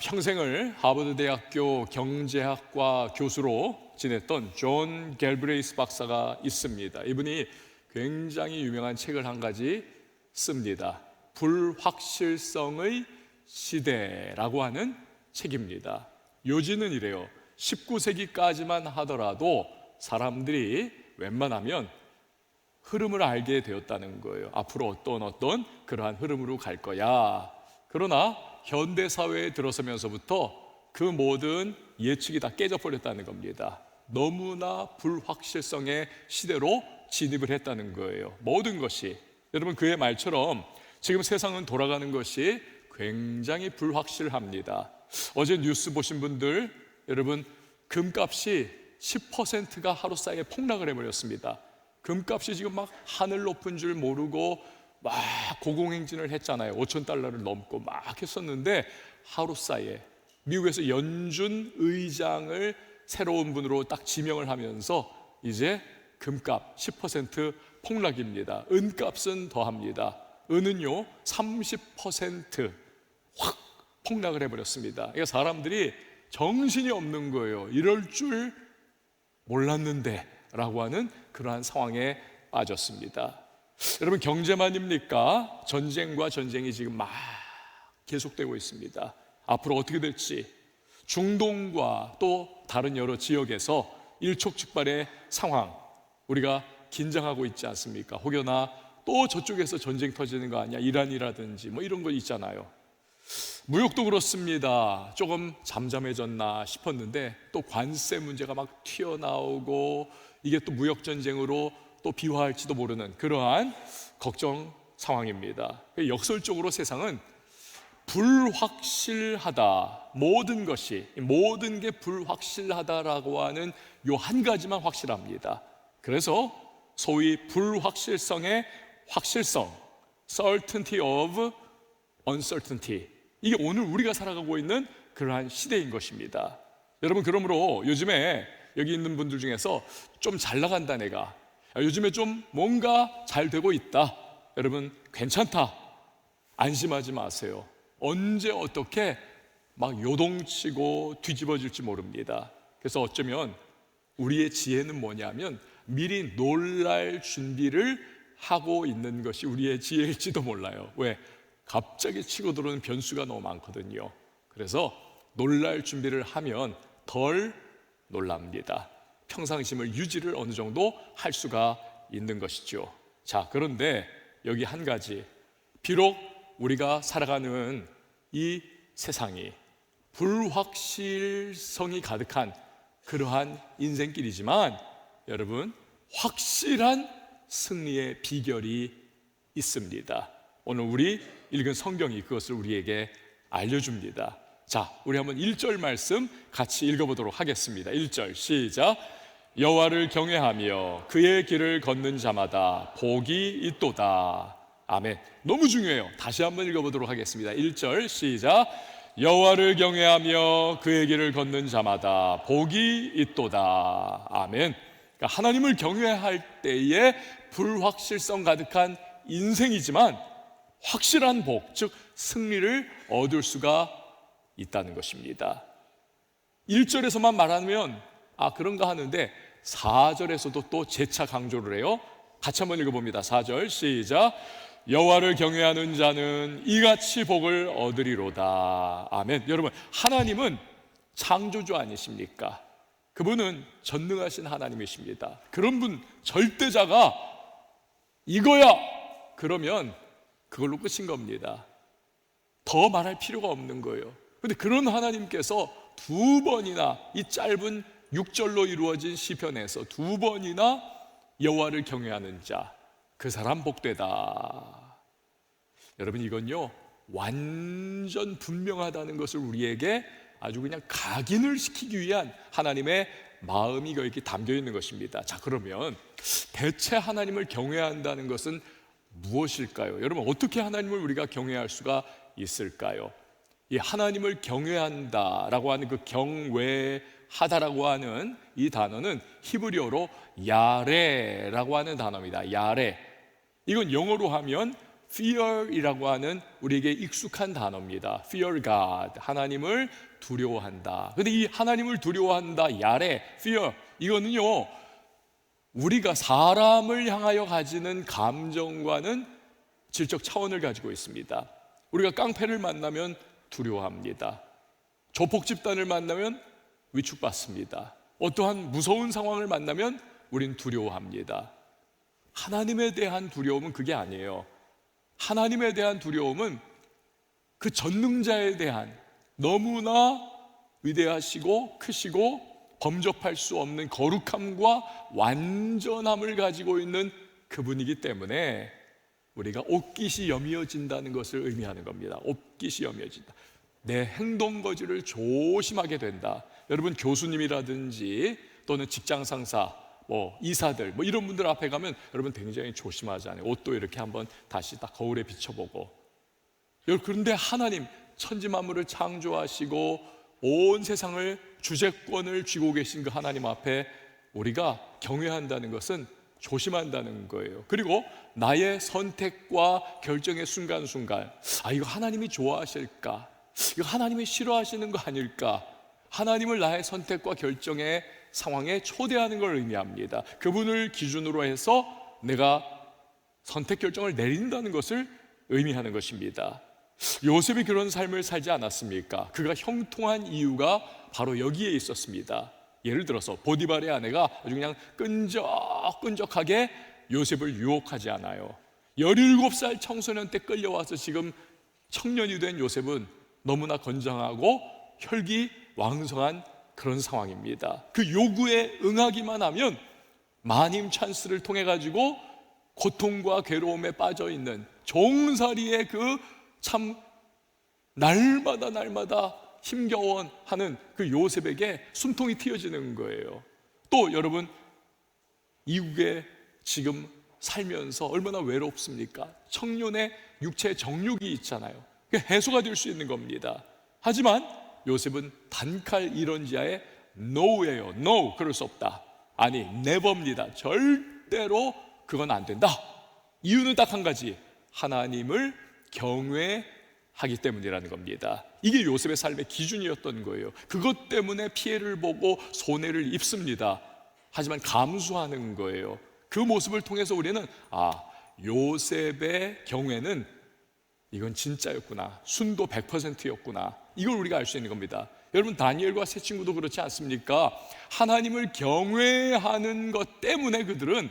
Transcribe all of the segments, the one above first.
평생을 하버드 대학교 경제학과 교수로 지냈던 존 갤브레이스 박사가 있습니다. 이분이 굉장히 유명한 책을 한 가지 씁니다. 불확실성의 시대라고 하는 책입니다. 요지는 이래요. 19세기까지만 하더라도 사람들이 웬만하면 흐름을 알게 되었다는 거예요. 앞으로 어떤 그러한 흐름으로 갈 거야. 그러나 현대사회에 들어서면서부터 그 모든 예측이 다 깨져버렸다는 겁니다. 너무나 불확실성의 시대로 진입을 했다는 거예요. 모든 것이. 여러분, 그의 말처럼 지금 세상은 돌아가는 것이 굉장히 불확실합니다. 어제 뉴스 보신 분들, 여러분, 금값이 10%가 하루 사이에 폭락을 해버렸습니다. 금값이 지금 막 하늘 높은 줄 모르고 막 고공행진을 했잖아요. 5,000달러를 넘고 막 했었는데 하루 사이에 미국에서 연준 의장을 새로운 분으로 딱 지명을 하면서 이제 금값 10% 폭락입니다. 은값은 더합니다. 은은요 30% 확 폭락을 해버렸습니다. 그러니까 사람들이 정신이 없는 거예요. 이럴 줄 몰랐는데 라고 하는 그러한 상황에 빠졌습니다. 여러분, 경제만입니까? 전쟁과 전쟁이 지금 막 계속되고 있습니다. 앞으로 어떻게 될지, 중동과 또 다른 여러 지역에서 일촉즉발의 상황, 우리가 긴장하고 있지 않습니까? 혹여나 또 저쪽에서 전쟁 터지는 거 아니야? 이란이라든지 뭐 이런 거 있잖아요. 무역도 그렇습니다. 조금 잠잠해졌나 싶었는데 또 관세 문제가 막 튀어나오고 이게 또 무역 전쟁으로 또 비화할지도 모르는 그러한 걱정 상황입니다. 역설적으로 세상은 불확실하다. 모든 것이, 모든 게 불확실하다라고 하는 요 한 가지만 확실합니다. 그래서 소위 불확실성의 확실성, certainty of uncertainty, 이게 오늘 우리가 살아가고 있는 그러한 시대인 것입니다. 여러분, 그러므로 요즘에 여기 있는 분들 중에서 좀 잘 나간다, 내가 요즘에 좀 뭔가 잘 되고 있다, 여러분 괜찮다, 안심하지 마세요. 언제 어떻게 막 요동치고 뒤집어질지 모릅니다. 그래서 어쩌면 우리의 지혜는 뭐냐면 미리 놀랄 준비를 하고 있는 것이 우리의 지혜일지도 몰라요. 왜? 갑자기 치고 들어오는 변수가 너무 많거든요. 그래서 놀랄 준비를 하면 덜 놀랍니다. 평상심을 유지를 어느 정도 할 수가 있는 것이죠. 자, 그런데 여기 한 가지, 비록 우리가 살아가는 이 세상이 불확실성이 가득한 그러한 인생길이지만 여러분, 확실한 승리의 비결이 있습니다. 오늘 우리 읽은 성경이 그것을 우리에게 알려줍니다. 자, 우리 한번 1절 말씀 같이 읽어보도록 하겠습니다. 1절 시작. 여호와를 경외하며 그의 길을 걷는 자마다 복이 있도다. 아멘. 너무 중요해요. 다시 한번 읽어보도록 하겠습니다. 1절 시작. 여호와를 경외하며 그의 길을 걷는 자마다 복이 있도다. 아멘. 그러니까 하나님을 경외할 때에 불확실성 가득한 인생이지만 확실한 복, 즉 승리를 얻을 수가 있다는 것입니다. 1절에서만 말하면 그런가 하는데 4절에서도 또 재차 강조를 해요. 같이 한번 읽어봅니다. 4절 시작. 여호와를 경외하는 자는 이같이 복을 얻으리로다. 아멘. 여러분, 하나님은 창조주 아니십니까? 그분은 전능하신 하나님이십니다. 그런 분 절대자가 이거야 그러면 그걸로 끝인 겁니다. 더 말할 필요가 없는 거예요. 그런데 그런 하나님께서 두 번이나 이 짧은 6절로 이루어진 시편에서 두 번이나 여호와를 경외하는 자, 그 사람 복되다. 여러분, 이건요 완전 분명하다는 것을 우리에게 아주 그냥 각인을 시키기 위한 하나님의 마음이 거기 담겨 있는 것입니다. 자, 그러면 대체 하나님을 경외한다는 것은 무엇일까요? 여러분, 어떻게 하나님을 우리가 경외할 수가 있을까요? 이 하나님을 경외한다라고 하는 그 경외하다라고 하는 이 단어는 히브리어로 야레라고 하는 단어입니다. 야레. 이건 영어로 하면 fear이라고 하는 우리에게 익숙한 단어입니다. fear God, 하나님을 두려워한다. 근데 이 하나님을 두려워한다, 야레, fear, 이거는요, 우리가 사람을 향하여 가지는 감정과는 질적 차원을 가지고 있습니다. 우리가 깡패를 만나면 두려워합니다. 조폭 집단을 만나면 위축받습니다. 어떠한 무서운 상황을 만나면 우린 두려워합니다. 하나님에 대한 두려움은 그게 아니에요. 하나님에 대한 두려움은 그 전능자에 대한 너무나 위대하시고 크시고 범접할 수 없는 거룩함과 완전함을 가지고 있는 그분이기 때문에 우리가 옷깃이 여미어진다는 것을 의미하는 겁니다. 옷깃이 여미어진다. 내 행동 거지를 조심하게 된다. 여러분, 교수님이라든지 또는 직장 상사, 이사들 이런 분들 앞에 가면 여러분 굉장히 조심하잖아요. 옷도 이렇게 한번 다시 딱 거울에 비춰보고. 그런데 하나님, 천지 만물을 창조하시고 온 세상을 주재권을 쥐고 계신 그 하나님 앞에 우리가 경외한다는 것은 조심한다는 거예요. 그리고 나의 선택과 결정의 순간순간, 이거 하나님이 좋아하실까? 이거 하나님이 싫어하시는 거 아닐까? 하나님을 나의 선택과 결정의 상황에 초대하는 걸 의미합니다. 그분을 기준으로 해서 내가 선택 결정을 내린다는 것을 의미하는 것입니다. 요셉이 그런 삶을 살지 않았습니까? 그가 형통한 이유가 바로 여기에 있었습니다. 예를 들어서 보디발의 아내가 아주 그냥 끈적끈적하게 요셉을 유혹하지 않아요. 17살 청소년 때 끌려와서 지금 청년이 된 요셉은 너무나 건장하고 혈기왕성한 그런 상황입니다. 그 요구에 응하기만 하면 마님 찬스를 통해 가지고 고통과 괴로움에 빠져 있는 종살이의 그 참 날마다 힘겨워하는 그 요셉에게 숨통이 트여지는 거예요. 또 여러분, 이국에 지금 살면서 얼마나 외롭습니까? 청년의 육체 정욕이 있잖아요. 그게 해소가 될 수 있는 겁니다. 하지만 요셉은 단칼 이런지하에 no예요. no, 그럴 수 없다. 아니, never입니다. 절대로 그건 안 된다. 이유는 딱 한 가지, 하나님을 경외하기 때문이라는 겁니다. 이게 요셉의 삶의 기준이었던 거예요. 그것 때문에 피해를 보고 손해를 입습니다. 하지만 감수하는 거예요. 그 모습을 통해서 우리는 요셉의 경외는 이건 진짜였구나, 순도 100%였구나, 이걸 우리가 알 수 있는 겁니다. 여러분, 다니엘과 세 친구도 그렇지 않습니까? 하나님을 경외하는 것 때문에 그들은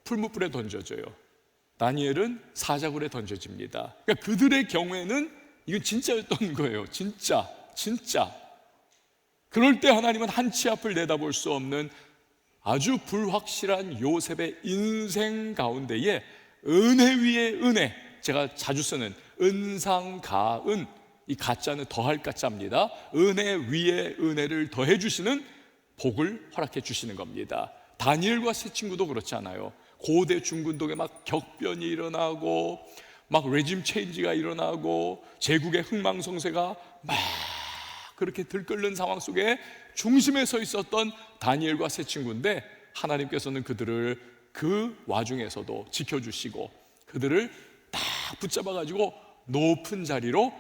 풀무불에 던져져요. 다니엘은 사자굴에 던져집니다. 그러니까 그들의 경외는 이건 진짜였던 거예요. 진짜. 그럴 때 하나님은 한치 앞을 내다볼 수 없는 아주 불확실한 요셉의 인생 가운데에 은혜 위에 은혜, 제가 자주 쓰는 은상가은, 이 가짜는 더할 가짜입니다. 은혜 위에 은혜를 더해 주시는 복을 허락해 주시는 겁니다. 다니엘과 세 친구도 그렇지 않아요? 고대 중근동에 막 격변이 일어나고 막 레짐 체인지가 일어나고 제국의 흥망성쇠가 막 그렇게 들끓는 상황 속에 중심에 서 있었던 다니엘과 세 친구인데, 하나님께서는 그들을 그 와중에서도 지켜주시고 그들을 딱 붙잡아가지고 높은 자리로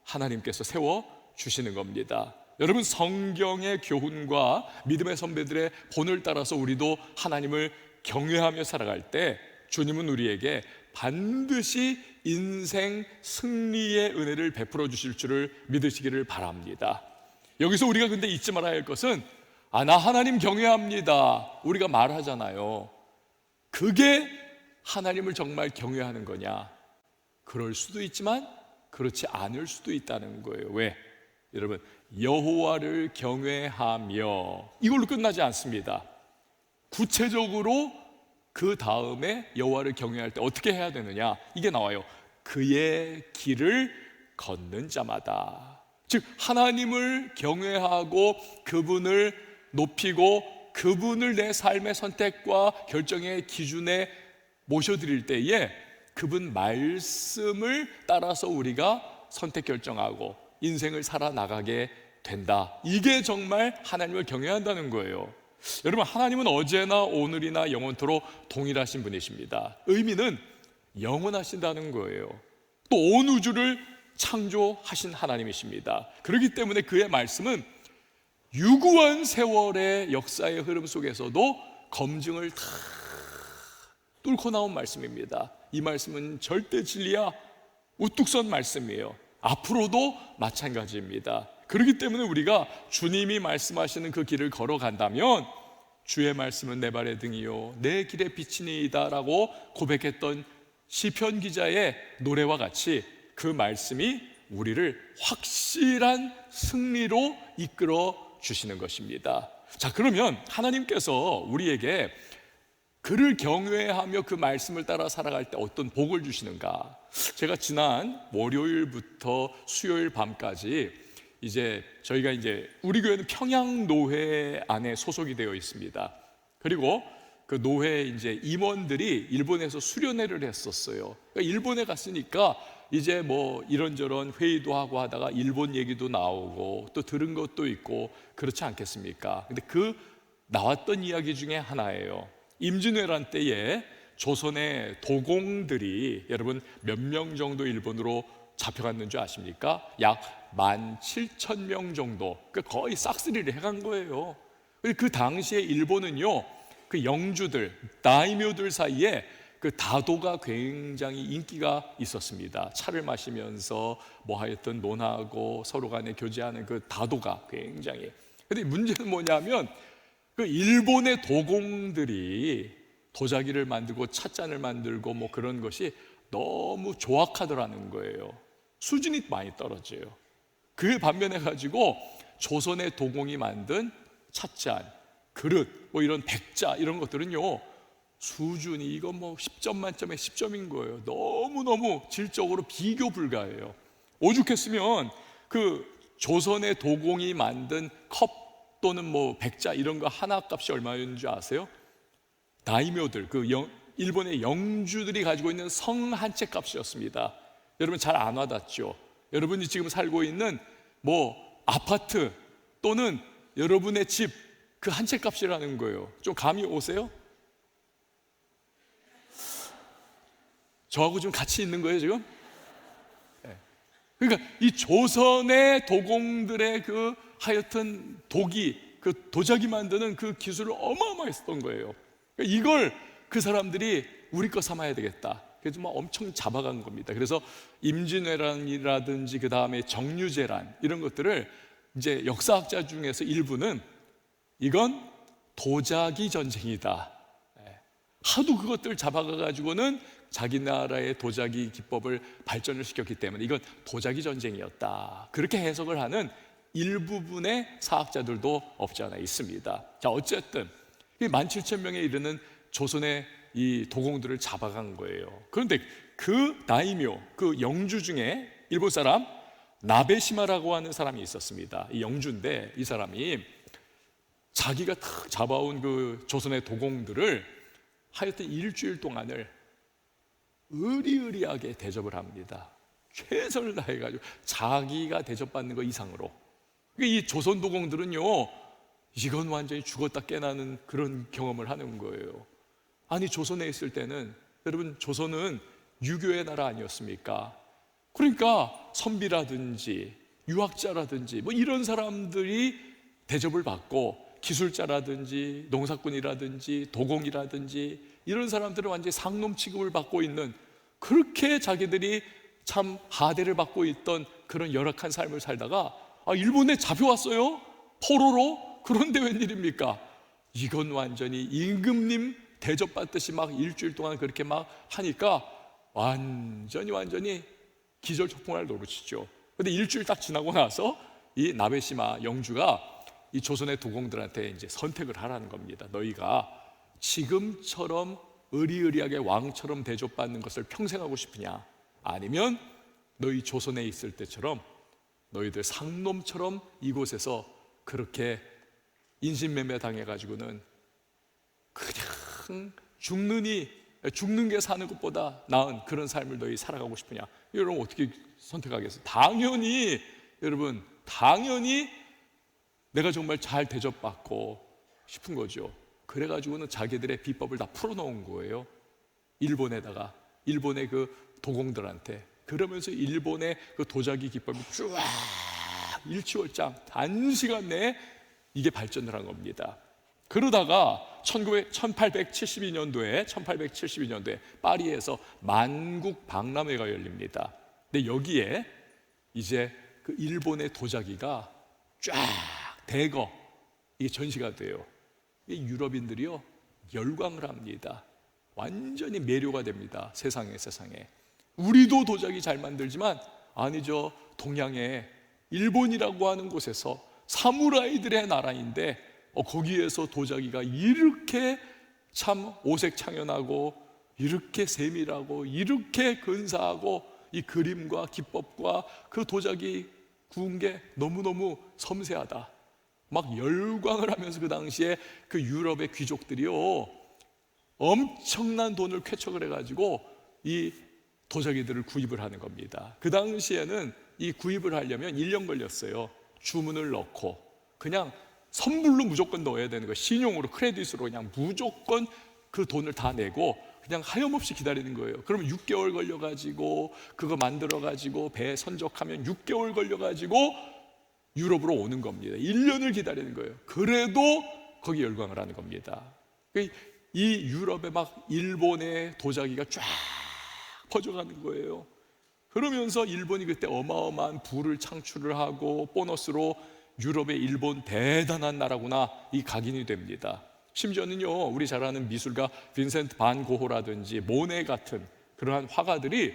하나님께서 세워주시는 겁니다. 여러분, 성경의 교훈과 믿음의 선배들의 본을 따라서 우리도 하나님을 경외하며 살아갈 때 주님은 우리에게 반드시 인생 승리의 은혜를 베풀어 주실 줄을 믿으시기를 바랍니다. 여기서 우리가 근데 잊지 말아야 할 것은 나 하나님 경외합니다, 우리가 말하잖아요. 그게 하나님을 정말 경외하는 거냐? 그럴 수도 있지만 그렇지 않을 수도 있다는 거예요. 왜? 여러분, 여호와를 경외하며 이걸로 끝나지 않습니다. 구체적으로 그 다음에 여호와를 경외할 때 어떻게 해야 되느냐, 이게 나와요. 그의 길을 걷는 자마다. 즉, 하나님을 경외하고 그분을 높이고 그분을 내 삶의 선택과 결정의 기준에 모셔드릴 때에 그분 말씀을 따라서 우리가 선택 결정하고 인생을 살아나가게 된다. 이게 정말 하나님을 경외한다는 거예요. 여러분, 하나님은 어제나 오늘이나 영원토록 동일하신 분이십니다. 의미는 영원하신다는 거예요. 또 온 우주를 창조하신 하나님이십니다. 그렇기 때문에 그의 말씀은 유구한 세월의 역사의 흐름 속에서도 검증을 다 뚫고 나온 말씀입니다. 이 말씀은 절대 진리야 우뚝 선 말씀이에요. 앞으로도 마찬가지입니다. 그렇기 때문에 우리가 주님이 말씀하시는 그 길을 걸어간다면 주의 말씀은 내 발의 등이요 내 길의 빛이니이다 라고 고백했던 시편 기자의 노래와 같이 그 말씀이 우리를 확실한 승리로 이끌어 주시는 것입니다. 자, 그러면 하나님께서 우리에게 그를 경외하며 그 말씀을 따라 살아갈 때 어떤 복을 주시는가? 제가 지난 월요일부터 수요일 밤까지 저희가 우리 교회는 평양노회 안에 소속이 되어 있습니다. 그리고 그 노회 임원들이 일본에서 수련회를 했었어요. 그러니까 일본에 갔으니까 뭐 이런저런 회의도 하고 하다가 일본 얘기도 나오고 또 들은 것도 있고 그렇지 않겠습니까? 근데 그 나왔던 이야기 중에 하나예요. 임진왜란 때에 조선의 도공들이 여러분 몇 명 정도 일본으로 잡혀갔는 줄 아십니까? 약 17,000명 정도, 그러니까 거의 싹쓸이를 해간 거예요. 그 당시에 일본은요, 그 영주들, 다이묘들 사이에 그 다도가 굉장히 인기가 있었습니다. 차를 마시면서 뭐 하여튼 논하고 서로 간에 교제하는 그 다도가 굉장히. 근데 문제는 뭐냐면 그 일본의 도공들이 도자기를 만들고 찻잔을 만들고 뭐 그런 것이 너무 조악하더라는 거예요. 수준이 많이 떨어져요. 그에 반면에 가지고 조선의 도공이 만든 찻잔, 그릇, 뭐 이런 백자 이런 것들은요 수준이 이거 뭐 10점 만점에 10점인 거예요. 너무너무 질적으로 비교 불가해요. 오죽했으면 그 조선의 도공이 만든 컵 또는 뭐 백자 이런 거 하나 값이 얼마인 줄 아세요? 다이묘들, 일본의 영주들이 가지고 있는 성 한 채 값이었습니다. 여러분 잘 안 와닿죠? 여러분이 지금 살고 있는 뭐 아파트 또는 여러분의 집 그 한 채 값이라는 거예요. 좀 감이 오세요? 저하고 좀 같이 있는 거예요 지금? 그러니까 이 조선의 도공들의 그 하여튼 그 도자기 만드는 그 기술을 어마어마했던 거예요. 그러니까 이걸 그 사람들이 우리 거 삼아야 되겠다. 그래서 막 엄청 잡아간 겁니다. 그래서 임진왜란이라든지 그 다음에 정유재란 이런 것들을 역사학자 중에서 일부는 이건 도자기 전쟁이다. 하도 그것들 잡아가 가지고는 자기 나라의 도자기 기법을 발전을 시켰기 때문에 이건 도자기 전쟁이었다. 그렇게 해석을 하는 일부분의 사학자들도 없지 않아 있습니다. 자, 어쨌든 17,000명에 이르는 조선의 이 도공들을 잡아간 거예요. 그런데 그 다이묘, 그 영주 중에 일본 사람 나베시마라고 하는 사람이 있었습니다. 이 영주인데 이 사람이 자기가 탁 잡아온 그 조선의 도공들을 하여튼 일주일 동안을 의리의리하게 대접을 합니다. 최선을 다해가지고 자기가 대접받는 거 이상으로. 이 조선 도공들은요, 이건 완전히 죽었다 깨나는 그런 경험을 하는 거예요. 아니, 조선에 있을 때는 여러분 조선은 유교의 나라 아니었습니까? 그러니까 선비라든지 유학자라든지 뭐 이런 사람들이 대접을 받고 기술자라든지 농사꾼이라든지 도공이라든지 이런 사람들은 완전히 상놈 취급을 받고 있는, 그렇게 자기들이 참 하대를 받고 있던 그런 열악한 삶을 살다가 일본에 잡혀왔어요. 포로로. 그런데 웬일입니까? 이건 완전히 임금님 대접받듯이 막 일주일 동안 그렇게 막 하니까 완전히 기절초풍할 노릇이죠. 근데 일주일 딱 지나고 나서 이 나베시마 영주가 이 조선의 도공들한테 선택을 하라는 겁니다. 너희가 지금처럼 의리의리하게 왕처럼 대접받는 것을 평생 하고 싶으냐, 아니면 너희 조선에 있을 때처럼 너희들 상놈처럼 이곳에서 그렇게 인신매매 당해가지고는 그냥 죽는 게 사는 것보다 나은 그런 삶을 너희 살아가고 싶으냐, 여러분 어떻게 선택하겠어요? 당연히 여러분, 당연히 내가 정말 잘 대접받고 싶은 거죠. 그래가지고는 자기들의 비법을 다 풀어놓은 거예요. 일본에다가 일본의 그 도공들한테. 그러면서 일본의 그 도자기 기법이 쭉 일취월장 단시간 내에 이게 발전을 한 겁니다. 그러다가 1872년도에 파리에서 만국 박람회가 열립니다. 근데 여기에 이제 그 일본의 도자기가 쫙 대거 이게 전시가 돼요. 이 유럽인들이요 열광을 합니다. 완전히 매료가 됩니다. 세상에. 우리도 도자기 잘 만들지만 아니죠. 동양에 일본이라고 하는 곳에서 사무라이들의 나라인데 거기에서 도자기가 이렇게 참 오색창연하고 이렇게 세밀하고 이렇게 근사하고 이 그림과 기법과 그 도자기 구운 게 너무너무 섬세하다. 막 열광을 하면서 그 당시에 그 유럽의 귀족들이요 엄청난 돈을 쾌척을 해가지고 이 도자기들을 구입을 하는 겁니다. 그 당시에는 이 구입을 하려면 1년 걸렸어요. 주문을 넣고 그냥 선불로 무조건 넣어야 되는 거예요. 신용으로 크레딧으로 그냥 무조건 그 돈을 다 내고 그냥 하염없이 기다리는 거예요. 그러면 6개월 걸려가지고 그거 만들어가지고 배에 선적하면 6개월 걸려가지고 유럽으로 오는 겁니다. 1년을 기다리는 거예요. 그래도 거기 열광을 하는 겁니다. 이 유럽에 막 일본의 도자기가 쫙 퍼져가는 거예요. 그러면서 일본이 그때 어마어마한 부를 창출을 하고 보너스로 유럽의 일본 대단한 나라구나 이 각인이 됩니다. 심지어는요 우리 잘 아는 미술가 빈센트 반 고호라든지 모네 같은 그러한 화가들이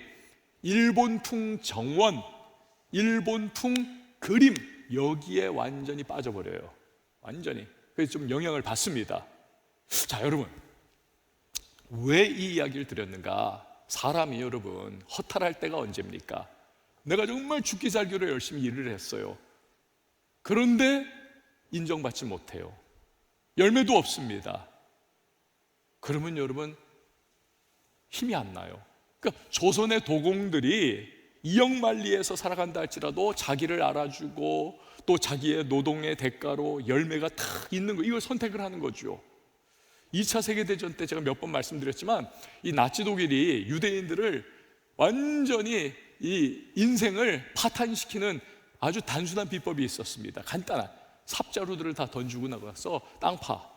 일본풍 정원, 일본풍 그림 여기에 완전히 빠져버려요. 완전히. 그래서 좀 영향을 받습니다. 자, 여러분 왜 이 이야기를 드렸는가? 사람이 여러분 허탈할 때가 언제입니까? 내가 정말 죽기 살기로 열심히 일을 했어요. 그런데 인정받지 못해요. 열매도 없습니다. 그러면 여러분 힘이 안 나요. 그러니까 조선의 도공들이 이역만리에서 살아간다 할지라도 자기를 알아주고 또 자기의 노동의 대가로 열매가 탁 있는 거 이걸 선택을 하는 거죠. 2차 세계대전 때 제가 몇 번 말씀드렸지만 이 나치 독일이 유대인들을 완전히 이 인생을 파탄시키는 아주 단순한 비법이 있었습니다. 간단한 삽자루들을 다 던지고 나가서 땅 다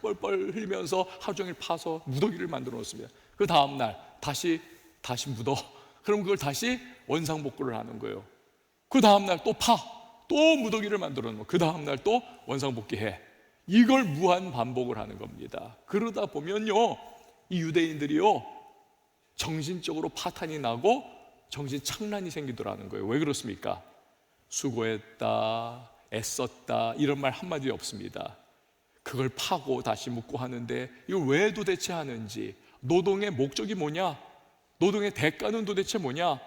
뻘뻘 흘리면서 하루 종일 파서 무더기를 만들어 놓습니다. 그 다음날 다시 묻어. 그럼 그걸 다시 원상복구를 하는 거예요. 그 다음날 또 무더기를 만들어 놓고 그 다음날 또 원상복귀해. 이걸 무한 반복을 하는 겁니다. 그러다 보면요 이 유대인들이요 정신적으로 파탄이 나고 정신 착란이 생기더라는 거예요. 왜 그렇습니까? 수고했다, 애썼다 이런 말 한마디 없습니다. 그걸 파고 다시 묻고 하는데 이걸 왜 도대체 하는지, 노동의 목적이 뭐냐, 노동의 대가는 도대체 뭐냐,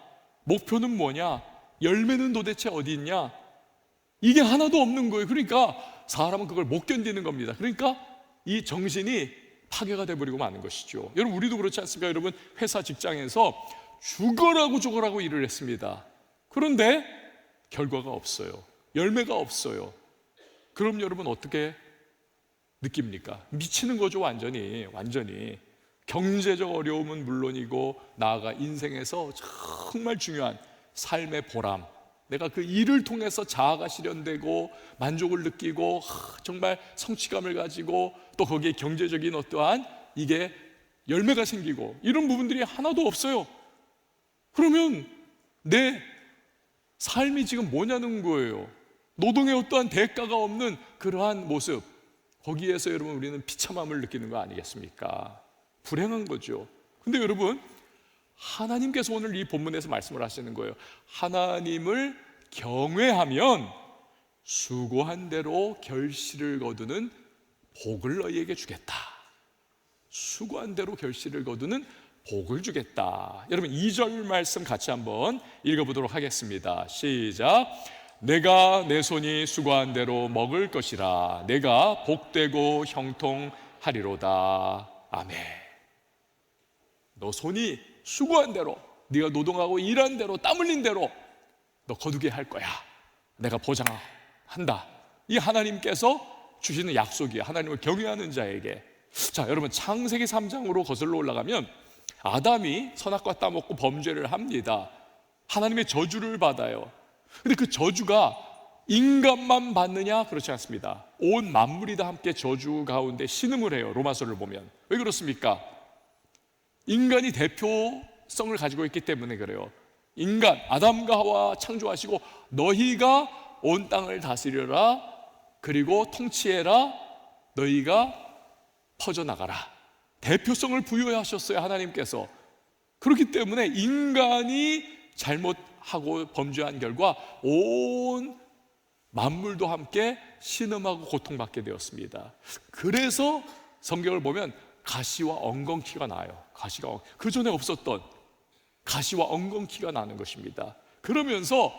목표는 뭐냐, 열매는 도대체 어디 있냐, 이게 하나도 없는 거예요. 그러니까 사람은 그걸 못 견디는 겁니다. 그러니까 이 정신이 파괴가 돼버리고 마는 것이죠. 여러분 우리도 그렇지 않습니까? 여러분 회사 직장에서 죽어라고 일을 했습니다. 그런데 결과가 없어요. 열매가 없어요. 그럼 여러분 어떻게 느낍니까? 미치는 거죠. 완전히 경제적 어려움은 물론이고 나아가 인생에서 정말 중요한 삶의 보람, 내가 그 일을 통해서 자아가 실현되고 만족을 느끼고 정말 성취감을 가지고 또 거기에 경제적인 어떠한 이게 열매가 생기고 이런 부분들이 하나도 없어요. 그러면 내 삶이 지금 뭐냐는 거예요. 노동의 어떠한 대가가 없는 그러한 모습, 거기에서 여러분 우리는 비참함을 느끼는 거 아니겠습니까? 불행한 거죠. 근데 여러분 하나님께서 오늘 이 본문에서 말씀을 하시는 거예요. 하나님을 경외하면 수고한 대로 결실을 거두는 복을 너희에게 주겠다. 수고한 대로 결실을 거두는 복을 주겠다. 여러분 2절 말씀 같이 한번 읽어보도록 하겠습니다. 시작. 내가 내 손이 수고한 대로 먹을 것이라. 내가 복되고 형통하리로다. 아멘. 너 손이 수고한 대로, 네가 노동하고 일한 대로, 땀 흘린 대로 너 거두게 할 거야. 내가 보장한다. 이 하나님께서 주시는 약속이야. 하나님을 경외하는 자에게. 자, 여러분 창세기 3장으로 거슬러 올라가면 아담이 선악과 따먹고 범죄를 합니다. 하나님의 저주를 받아요. 근데 그 저주가 인간만 받느냐? 그렇지 않습니다. 온 만물이 다 함께 저주 가운데 신음을 해요. 로마서를 보면. 왜 그렇습니까? 인간이 대표성을 가지고 있기 때문에 그래요. 인간, 아담과 하와 창조하시고 너희가 온 땅을 다스려라, 그리고 통치해라, 너희가 퍼져나가라. 대표성을 부여하셨어요, 하나님께서. 그렇기 때문에 인간이 잘못하고 범죄한 결과 온 만물도 함께 신음하고 고통받게 되었습니다. 그래서 성경을 보면 가시와 엉겅퀴가 나요. 가시가 그 전에 없었던 가시와 엉겅퀴가 나는 것입니다. 그러면서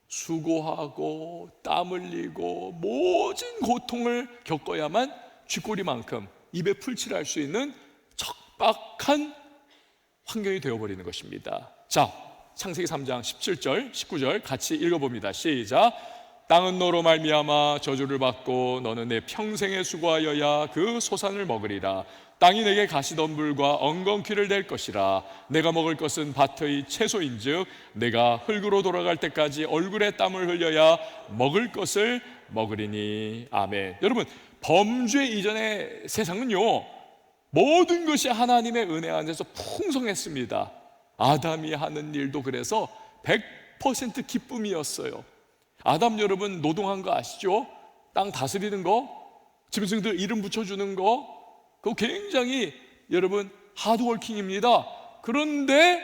수고하고 땀 흘리고 모진 고통을 겪어야만 쥐꼬리만큼 입에 풀칠할 수 있는 척박한 환경이 되어버리는 것입니다. 자, 창세기 3장 17절 19절 같이 읽어봅니다. 시작. 땅은 너로 말미암아 저주를 받고 너는 내 평생에 수고하여야 그 소산을 먹으리라. 땅이 내게 가시덤불과 엉겅퀴를 낼 것이라. 내가 먹을 것은 밭의 채소인즉 내가 흙으로 돌아갈 때까지 얼굴에 땀을 흘려야 먹을 것을 먹으리니. 아멘. 여러분, 범죄 이전의 세상은요, 모든 것이 하나님의 은혜 안에서 풍성했습니다. 아담이 하는 일도 그래서 100% 기쁨이었어요. 아담 여러분 노동한 거 아시죠? 땅 다스리는 거, 짐승들 이름 붙여주는 거, 그거 굉장히 여러분 하드워킹입니다. 그런데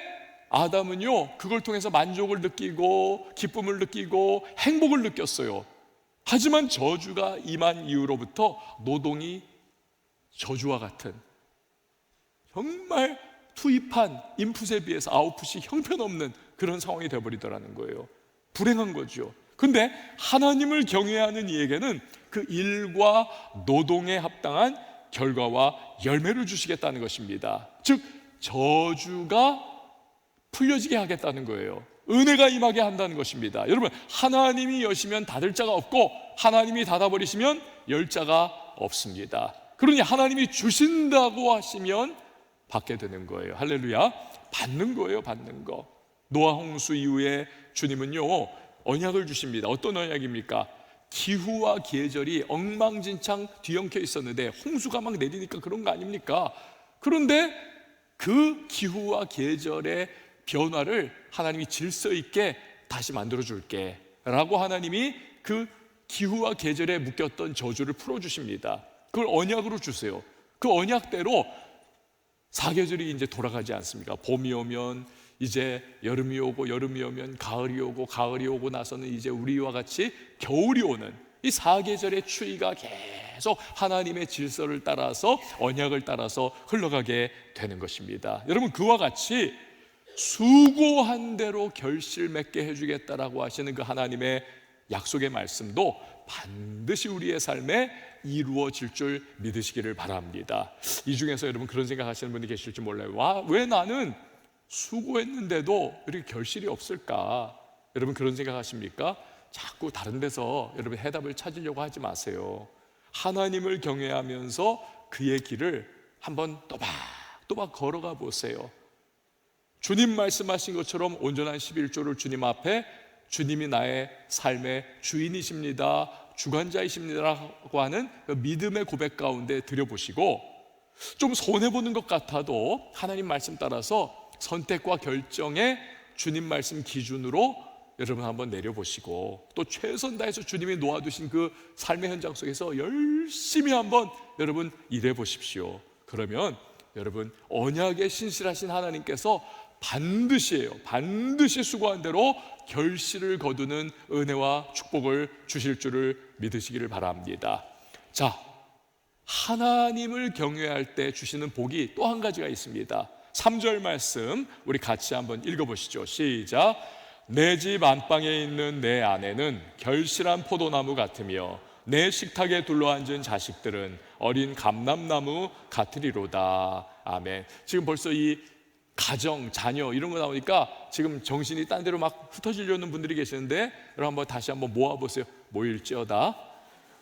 아담은요, 그걸 통해서 만족을 느끼고 기쁨을 느끼고 행복을 느꼈어요. 하지만 저주가 임한 이후로부터 노동이 저주와 같은, 정말 투입한 인풋에 비해서 아웃풋이 형편없는 그런 상황이 되어버리더라는 거예요. 불행한 거죠. 근데 하나님을 경외하는 이에게는 그 일과 노동에 합당한 결과와 열매를 주시겠다는 것입니다. 즉 저주가 풀려지게 하겠다는 거예요. 은혜가 임하게 한다는 것입니다. 여러분, 하나님이 여시면 닫을 자가 없고 하나님이 닫아버리시면 열 자가 없습니다. 그러니 하나님이 주신다고 하시면 받게 되는 거예요. 할렐루야. 받는 거예요. 받는 거. 노아 홍수 이후에 주님은요, 언약을 주십니다. 어떤 언약입니까? 기후와 계절이 엉망진창 뒤엉켜 있었는데 홍수가 막 내리니까 그런 거 아닙니까? 그런데 그 기후와 계절의 변화를 하나님이 질서 있게 다시 만들어 줄게 라고 하나님이 그 기후와 계절에 묶였던 저주를 풀어주십니다. 그걸 언약으로 주세요. 그 언약대로 사계절이 이제 돌아가지 않습니까? 봄이 오면 이제 여름이 오고, 여름이 오면 가을이 오고, 가을이 오고 나서는 이제 우리와 같이 겨울이 오는 이 사계절의 추이가 계속 하나님의 질서를 따라서, 언약을 따라서 흘러가게 되는 것입니다. 여러분, 그와 같이 수고한 대로 결실 맺게 해주겠다라고 하시는 그 하나님의 약속의 말씀도 반드시 우리의 삶에 이루어질 줄 믿으시기를 바랍니다. 이 중에서 여러분 그런 생각하시는 분이 계실지 몰라요. 와, 왜 나는 수고했는데도 이렇게 결실이 없을까? 여러분 그런 생각하십니까? 자꾸 다른 데서 여러분 해답을 찾으려고 하지 마세요. 하나님을 경외하면서 그의 길을 한번 또박또박 걸어가 보세요. 주님 말씀하신 것처럼 온전한 11조를 주님 앞에 주님이 나의 삶의 주인이십니다, 주관자이십니다라고 하는 그 믿음의 고백 가운데 드려보시고, 좀 손해보는 것 같아도 하나님 말씀 따라서 선택과 결정에 주님 말씀 기준으로 여러분 한번 내려보시고, 또 최선 다해서 주님이 놓아두신 그 삶의 현장 속에서 열심히 한번 여러분 일해보십시오. 그러면 여러분 언약에 신실하신 하나님께서 반드시 수고한 대로 결실을 거두는 은혜와 축복을 주실 줄을 믿으시기를 바랍니다. 자, 하나님을 경외할 때 주시는 복이 또 한 가지가 있습니다. 3절 말씀 우리 같이 한번 읽어보시죠. 시작. 내 집 안방에 있는 내 아내는 결실한 포도나무 같으며 내 식탁에 둘러앉은 자식들은 어린 감람나무 같으리로다. 아멘. 지금 벌써 이 가정, 자녀 이런 거 나오니까 지금 정신이 딴 데로 막 흩어지려는 분들이 계시는데, 여러분 한번 다시 한번 모아보세요. 모일지어다.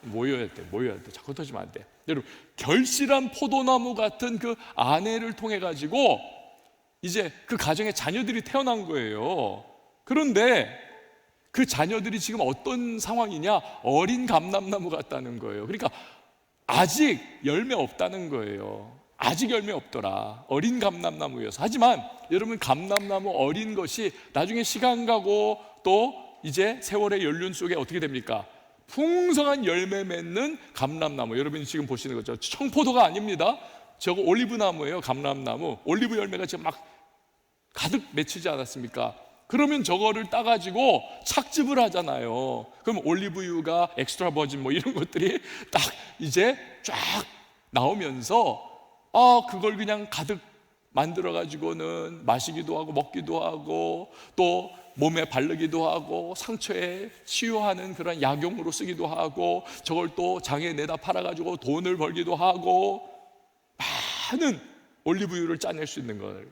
모여야 돼. 자꾸 흩어지면 안 돼. 여러분, 결실한 포도나무 같은 그 아내를 통해 가지고 이제 그 가정에 자녀들이 태어난 거예요. 그런데 그 자녀들이 지금 어떤 상황이냐? 어린 감람나무 같다는 거예요. 그러니까 아직 열매 없다는 거예요. 아직 열매 없더라. 어린 감람나무여서. 하지만 여러분, 감람나무 어린 것이 나중에 시간 가고 또 이제 세월의 연륜 속에 어떻게 됩니까? 풍성한 열매 맺는 감람나무. 여러분이 지금 보시는 거죠. 청포도가 아닙니다. 저거 올리브나무예요. 감람나무. 올리브 열매가 지금 막 가득 맺히지 않았습니까? 그러면 저거를 따가지고 착즙을 하잖아요. 그럼 올리브유가 엑스트라 버진 뭐 이런 것들이 딱 이제 쫙 나오면서 그걸 그냥 가득 만들어가지고는 마시기도 하고 먹기도 하고 또 몸에 바르기도 하고 상처에 치유하는 그런 약용으로 쓰기도 하고 저걸 또 장에 내다 팔아가지고 돈을 벌기도 하고 많은 올리브유를 짜낼 수 있는 거예요.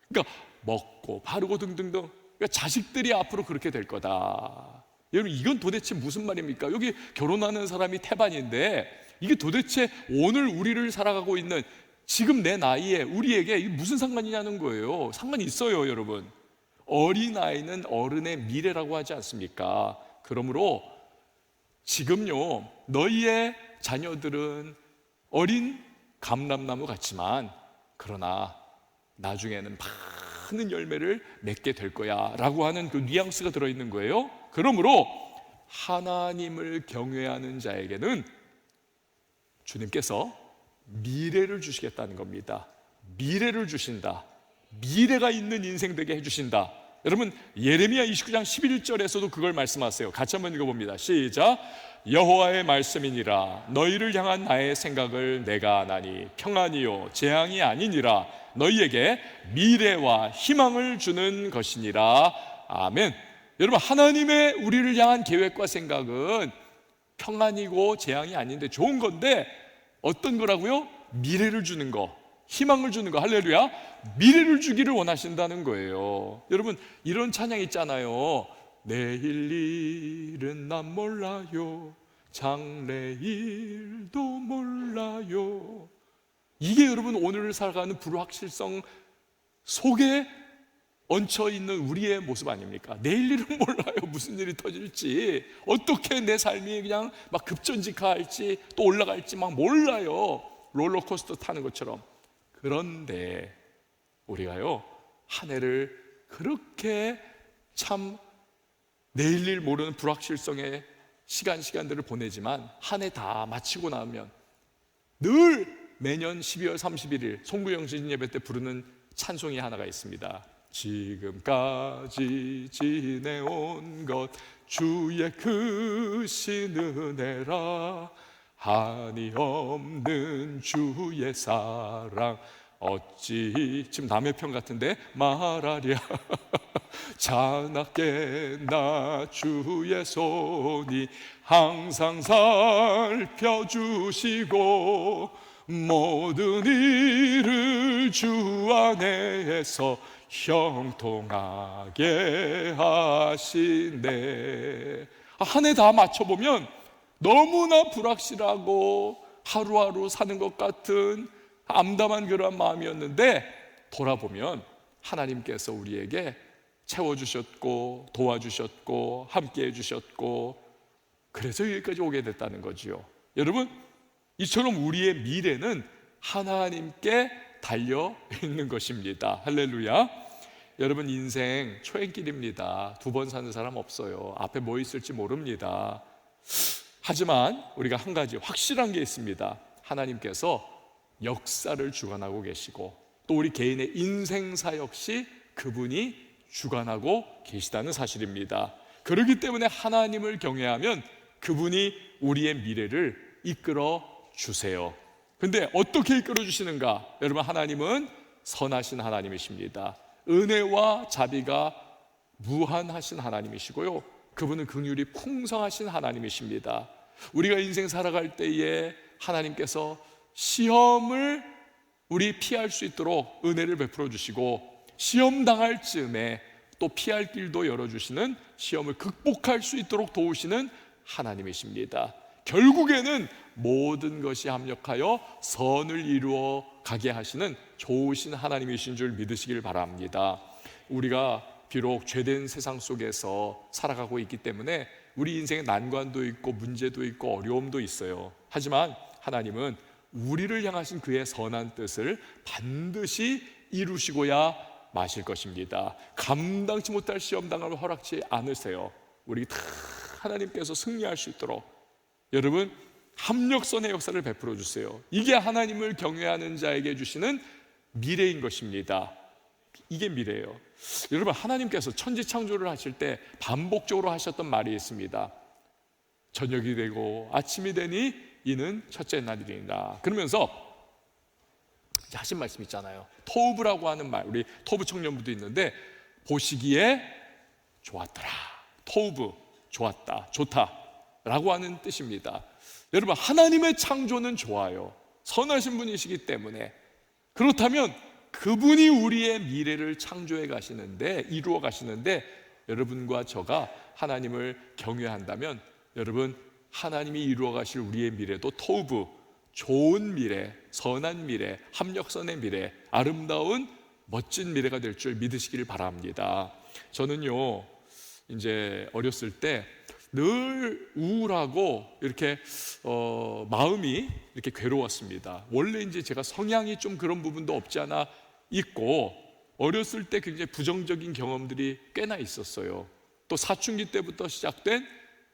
그러니까 먹고 바르고 등등등. 그러니까 자식들이 앞으로 그렇게 될 거다. 여러분, 이건 도대체 무슨 말입니까? 여기 결혼하는 사람이 태반인데 이게 도대체 오늘 우리를 살아가고 있는 지금 내 나이에 우리에게 이게 무슨 상관이냐는 거예요. 상관이 있어요, 여러분. 어린아이는 어른의 미래라고 하지 않습니까? 그러므로 지금요, 너희의 자녀들은 어린 감람나무 같지만 그러나 나중에는 많은 열매를 맺게 될 거야 라고 하는 그 뉘앙스가 들어있는 거예요. 그러므로 하나님을 경외하는 자에게는 주님께서 미래를 주시겠다는 겁니다. 미래를 주신다. 미래가 있는 인생 되게 해주신다. 여러분, 예레미야 29장 11절에서도 그걸 말씀하세요. 같이 한번 읽어봅니다. 시작. 여호와의 말씀이니라. 너희를 향한 나의 생각을 내가 아나니 평안이요 재앙이 아니니라. 너희에게 미래와 희망을 주는 것이니라. 아멘. 여러분, 하나님의 우리를 향한 계획과 생각은 평안이고 재앙이 아닌데 좋은 건데 어떤 거라고요? 미래를 주는 거, 희망을 주는 거. 할렐루야. 미래를 주기를 원하신다는 거예요. 여러분, 이런 찬양 있잖아요. 내일 일은 난 몰라요, 장래일도 몰라요. 이게 여러분 오늘을 살아가는 불확실성 속에 얹혀있는 우리의 모습 아닙니까? 내일 일은 몰라요. 무슨 일이 터질지, 어떻게 내 삶이 그냥 막 급전직하할지 또 올라갈지 막 몰라요. 롤러코스터 타는 것처럼. 그런데 우리가요, 한 해를 그렇게 참 내일 일 모르는 불확실성의 시간들을 보내지만 한 해 다 마치고 나면 늘 매년 12월 31일 송구영신 예배 때 부르는 찬송이 하나가 있습니다. 지금까지 지내온 것 주의 크신 은혜라. 한이 없는 주의 사랑 어찌, 지금 남의 편 같은데, 말하랴. 자나깨 나 주의 손이 항상 살펴주시고 모든 일을 주 안에서 형통하게 하시네. 한 해 다 맞춰보면 너무나 불확실하고 하루하루 사는 것 같은 암담한 그런 마음이었는데 돌아보면 하나님께서 우리에게 채워주셨고 도와주셨고 함께해 주셨고 그래서 여기까지 오게 됐다는 거지요. 여러분, 이처럼 우리의 미래는 하나님께 달려 있는 것입니다. 할렐루야. 여러분, 인생 초행길입니다. 두 번 사는 사람 없어요. 앞에 뭐 있을지 모릅니다. 하지만 우리가 한 가지 확실한 게 있습니다. 하나님께서 역사를 주관하고 계시고 또 우리 개인의 인생사 역시 그분이 주관하고 계시다는 사실입니다. 그렇기 때문에 하나님을 경외하면 그분이 우리의 미래를 이끌어 주세요. 근데 어떻게 이끌어 주시는가? 여러분, 하나님은 선하신 하나님이십니다. 은혜와 자비가 무한하신 하나님이시고요, 그분은 긍휼이 풍성하신 하나님이십니다. 우리가 인생 살아갈 때에 하나님께서 시험을 우리 피할 수 있도록 은혜를 베풀어 주시고 시험 당할 즈음에 또 피할 길도 열어주시는, 시험을 극복할 수 있도록 도우시는 하나님이십니다. 결국에는 모든 것이 합력하여 선을 이루어 가게 하시는 좋으신 하나님이신 줄 믿으시길 바랍니다. 우리가 비록 죄된 세상 속에서 살아가고 있기 때문에 우리 인생에 난관도 있고 문제도 있고 어려움도 있어요. 하지만 하나님은 우리를 향하신 그의 선한 뜻을 반드시 이루시고야 마실 것입니다. 감당치 못할 시험당함을 허락치 않으세요. 우리 다 하나님께서 승리할 수 있도록 여러분 합력선의 역사를 베풀어 주세요. 이게 하나님을 경외하는 자에게 주시는 미래인 것입니다. 이게 미래예요. 여러분 하나님께서 천지창조를 하실 때 반복적으로 하셨던 말이 있습니다. 저녁이 되고 아침이 되니 이는 첫째 날이니라. 그러면서 하신 말씀 있잖아요. 토브라고 하는 말, 우리 토브 청년부도 있는데 보시기에 좋았더라. 토브, 좋았다, 좋다 라고 하는 뜻입니다. 여러분 하나님의 창조는 좋아요. 선하신 분이시기 때문에. 그렇다면 그분이 우리의 미래를 창조해 가시는데, 이루어 가시는데 여러분과 저가 하나님을 경외한다면 여러분 하나님이 이루어 가실 우리의 미래도 토브, 좋은 미래, 선한 미래, 합력선의 미래, 아름다운 멋진 미래가 될 줄 믿으시길 바랍니다. 저는요 이제 어렸을 때 늘 우울하고 이렇게 마음이 이렇게 괴로웠습니다. 원래 이제 제가 성향이 좀 그런 부분도 없지 않아 있고 어렸을 때 굉장히 부정적인 경험들이 꽤나 있었어요. 또 사춘기 때부터 시작된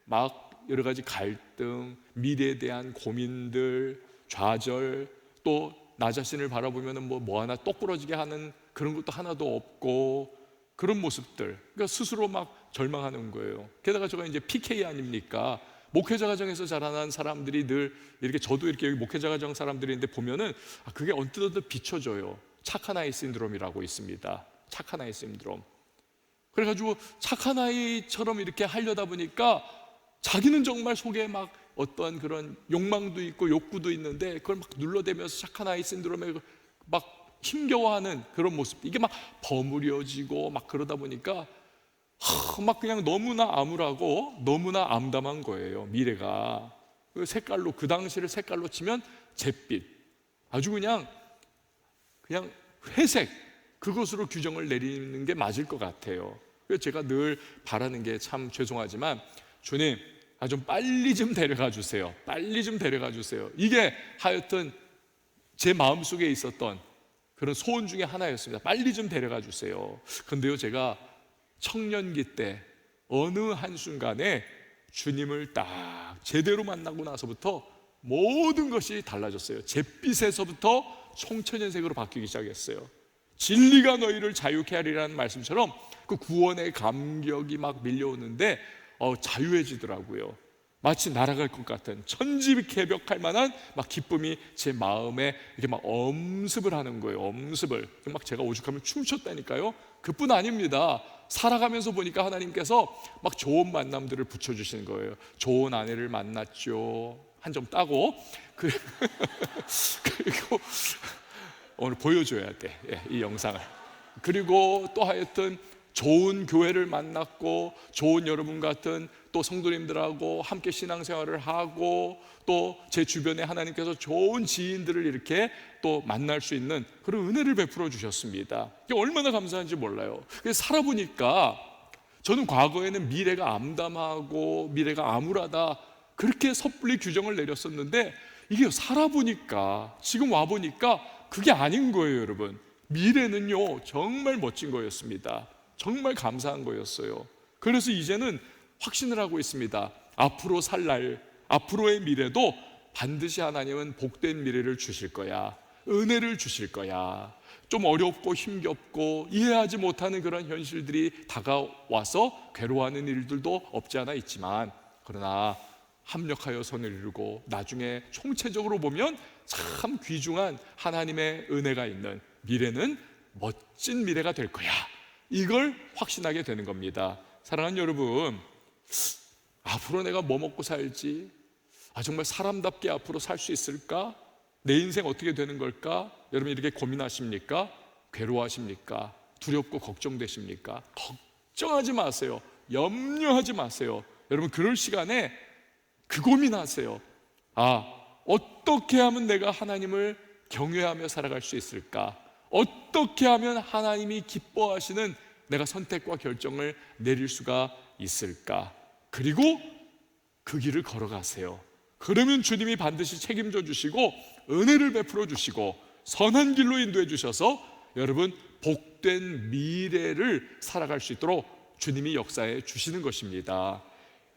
막 여러 가지 갈등, 미래에 대한 고민들, 좌절, 또 나 자신을 바라보면 뭐 하나 똑부러지게 하는 그런 것도 하나도 없고 그런 모습들, 그러니까 스스로 막 절망하는 거예요. 게다가 제가 이제 PK 아닙니까? 목회자 가정에서 자라난 사람들이 늘 이렇게, 저도 이렇게 여기 목회자 가정 사람들인데 보면은 그게 언뜻 비춰져요. 착한 아이 신드롬이라고 있습니다. 착한 아이 신드롬. 그래가지고 착한 아이처럼 이렇게 하려다 보니까 자기는 정말 속에 막 어떠한 그런 욕망도 있고 욕구도 있는데 그걸 막 눌러대면서 착한 아이 신드롬에 막 힘겨워하는 그런 모습, 이게 막 버무려지고 막 그러다 보니까 막 그냥 너무나 암울하고 너무나 암담한 거예요. 미래가 그 색깔로, 그 당시를 색깔로 치면 잿빛, 아주 그냥 회색, 그것으로 규정을 내리는 게 맞을 것 같아요. 그래서 제가 늘 바라는 게, 참 죄송하지만 주님 좀 빨리 좀 데려가 주세요. 빨리 좀 데려가 주세요. 이게 하여튼 제 마음속에 있었던 그런 소원 중에 하나였습니다. 빨리 좀 데려가 주세요. 근데요 제가 청년기 때 어느 한순간에 주님을 딱 제대로 만나고 나서부터 모든 것이 달라졌어요. 잿빛에서부터 청천연색으로 바뀌기 시작했어요. 진리가 너희를 자유케 하리라는 말씀처럼 그 구원의 감격이 막 밀려오는데 자유해지더라고요. 마치 날아갈 것 같은, 천지개벽할 만한 막 기쁨이 제 마음에 이렇게 막 엄습을 하는 거예요. 엄습을 막 제가 오죽하면 춤췄다니까요. 그뿐 아닙니다. 살아가면서 보니까 하나님께서 막 좋은 만남들을 붙여주시는 거예요. 좋은 아내를 만났죠. 한 점 따고 그리고 오늘 보여줘야 돼, 이 영상을. 그리고 또 하여튼 좋은 교회를 만났고 좋은 여러분 같은 또 성도님들하고 함께 신앙생활을 하고 또 제 주변에 하나님께서 좋은 지인들을 이렇게 또 만날 수 있는 그런 은혜를 베풀어 주셨습니다. 이게 얼마나 감사한지 몰라요. 그래서 살아보니까 저는 과거에는 미래가 암담하고 미래가 암울하다 그렇게 섣불리 규정을 내렸었는데 이게 살아보니까, 지금 와보니까 그게 아닌 거예요. 여러분, 미래는요 정말 멋진 거였습니다. 정말 감사한 거였어요. 그래서 이제는 확신을 하고 있습니다. 앞으로 살 날, 앞으로의 미래도 반드시 하나님은 복된 미래를 주실 거야. 은혜를 주실 거야. 좀 어렵고 힘겹고 이해하지 못하는 그런 현실들이 다가와서 괴로워하는 일들도 없지 않아 있지만, 그러나 합력하여 선을 이루고 나중에 총체적으로 보면 참 귀중한 하나님의 은혜가 있는 미래는 멋진 미래가 될 거야. 이걸 확신하게 되는 겁니다. 사랑하는 여러분, 앞으로 내가 뭐 먹고 살지, 정말 사람답게 앞으로 살 수 있을까? 내 인생 어떻게 되는 걸까? 여러분 이렇게 고민하십니까? 괴로워하십니까? 두렵고 걱정되십니까? 걱정하지 마세요. 염려하지 마세요. 여러분 그럴 시간에 그 고민하세요. 어떻게 하면 내가 하나님을 경외하며 살아갈 수 있을까? 어떻게 하면 하나님이 기뻐하시는 내가 선택과 결정을 내릴 수가 있을까? 그리고 그 길을 걸어가세요. 그러면 주님이 반드시 책임져 주시고 은혜를 베풀어 주시고 선한 길로 인도해 주셔서 여러분 복된 미래를 살아갈 수 있도록 주님이 역사해 주시는 것입니다.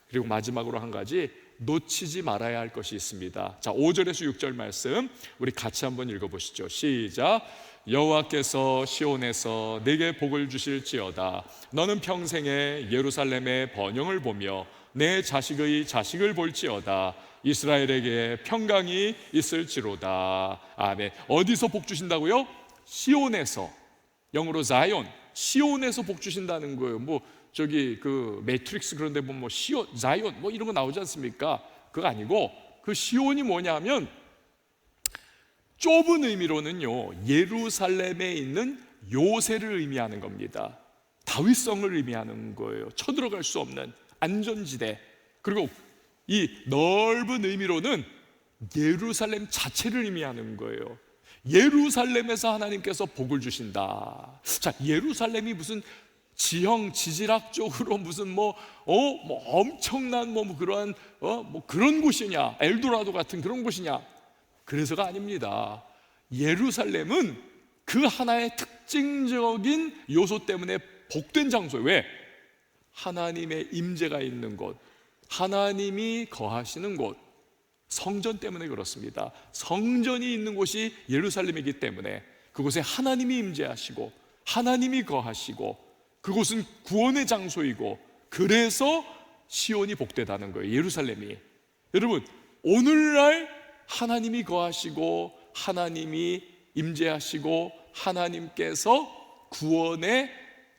그리고 마지막으로 한 가지 놓치지 말아야 할 것이 있습니다. 자, 5절에서 6절 말씀 우리 같이 한번 읽어보시죠. 시작. 여호와께서 시온에서 내게 복을 주실지어다. 너는 평생에 예루살렘의 번영을 보며 내 자식의 자식을 볼지어다. 이스라엘에게 평강이 있을지로다. 아멘. 어디서 복 주신다고요? 시온에서. 영어로 자이온. 시온에서 복 주신다는 거예요. 뭐 저기 그 매트릭스 그런 데 보면 뭐 시온, 자이온 뭐 이런 거 나오지 않습니까? 그거 아니고 그 시온이 뭐냐면 좁은 의미로는요 예루살렘에 있는 요새를 의미하는 겁니다. 다윗성을 의미하는 거예요. 쳐들어갈 수 없는 안전지대. 그리고 이 넓은 의미로는 예루살렘 자체를 의미하는 거예요. 예루살렘에서 하나님께서 복을 주신다. 자, 예루살렘이 무슨 지형 지질학적으로 무슨 뭐 엄청난 그러한 그런 곳이냐, 엘도라도 같은 그런 곳이냐? 그래서가 아닙니다. 예루살렘은 그 하나의 특징적인 요소 때문에 복된 장소예요. 왜? 하나님의 임재가 있는 곳, 하나님이 거하시는 곳, 성전 때문에 그렇습니다. 성전이 있는 곳이 예루살렘이기 때문에 그곳에 하나님이 임재하시고 하나님이 거하시고 그곳은 구원의 장소이고 그래서 시온이 복되다는 거예요. 예루살렘이. 여러분, 오늘날 하나님이 거하시고 하나님이 임재하시고 하나님께서 구원의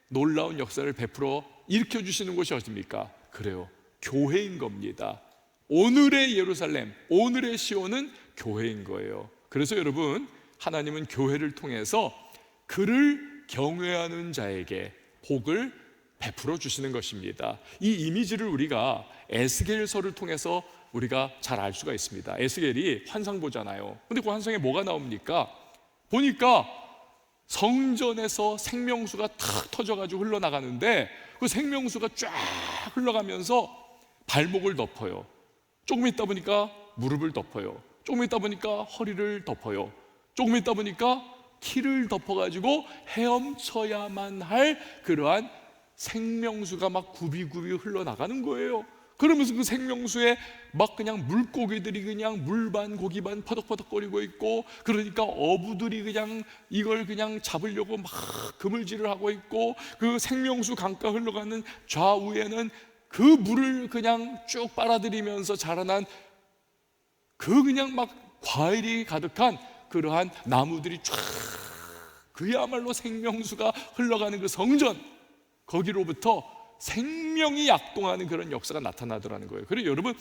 놀라운 역사를 베풀어 일으켜 주시는 곳이 어디입니까? 그래요, 교회인 겁니다. 오늘의 예루살렘, 오늘의 시온은 교회인 거예요. 그래서 여러분, 하나님은 교회를 통해서 그를 경외하는 자에게 복을 베풀어 주시는 것입니다. 이 이미지를 우리가 에스겔서를 통해서 우리가 잘 알 수가 있습니다. 에스겔이 환상 보잖아요. 근데 그 환상에 뭐가 나옵니까? 보니까 성전에서 생명수가 탁 터져가지고 흘러나가는데 그 생명수가 쫙 흘러가면서 발목을 덮어요. 조금 있다 보니까 무릎을 덮어요. 조금 있다 보니까 허리를 덮어요. 조금 있다 보니까 키를 덮어가지고 헤엄쳐야만 할 그러한 생명수가 막 굽이굽이 흘러나가는 거예요. 그러면서 그 생명수에 막 그냥 물고기들이 그냥 물반 고기반 퍼덕퍼덕거리고 있고, 그러니까 어부들이 그냥 이걸 그냥 잡으려고 막 그물질을 하고 있고, 그 생명수 강가 흘러가는 좌우에는 그 물을 그냥 쭉 빨아들이면서 자라난 그 그냥 막 과일이 가득한 그러한 나무들이 쫙, 그야말로 생명수가 흘러가는 그 성전, 거기로부터 생명이 약동하는 그런 역사가 나타나더라는 거예요. 그리고 여러분,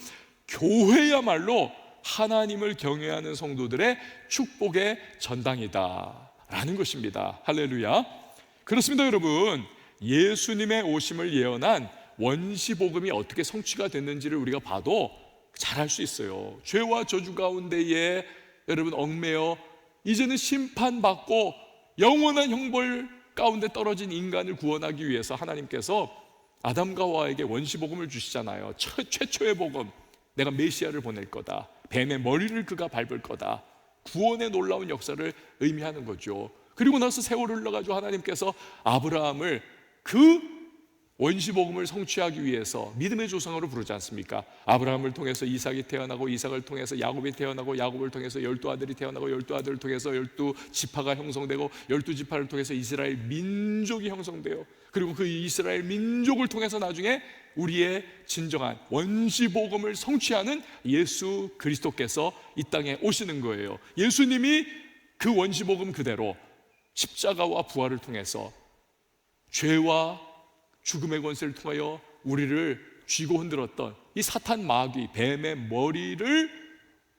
교회야말로 하나님을 경외하는 성도들의 축복의 전당이다 라는 것입니다. 할렐루야. 그렇습니다. 여러분, 예수님의 오심을 예언한 원시복음이 어떻게 성취가 됐는지를 우리가 봐도 잘 알 수 있어요. 죄와 저주 가운데에 여러분 얽매여 이제는 심판받고 영원한 형벌 가운데 떨어진 인간을 구원하기 위해서 하나님께서 아담과 하와에게 원시복음을 주시잖아요. 최초의 복음, 내가 메시아를 보낼 거다, 뱀의 머리를 그가 밟을 거다, 구원의 놀라운 역사를 의미하는 거죠. 그리고 나서 세월을 흘러가지고 하나님께서 아브라함을 그 원시복음을 성취하기 위해서 믿음의 조상으로 부르지 않습니까? 아브라함을 통해서 이삭이 태어나고, 이삭을 통해서 야곱이 태어나고, 야곱을 통해서 12아들이 태어나고, 12아들을 통해서 12지파가 형성되고, 12지파를 통해서 이스라엘 민족이 형성돼요. 그리고 그 이스라엘 민족을 통해서 나중에 우리의 진정한 원시복음을 성취하는 예수 그리스도께서 이 땅에 오시는 거예요. 예수님이 그 원시복음 그대로 십자가와 부활을 통해서 죄와 죽음의 권세를 통하여 우리를 쥐고 흔들었던 이 사탄 마귀 뱀의 머리를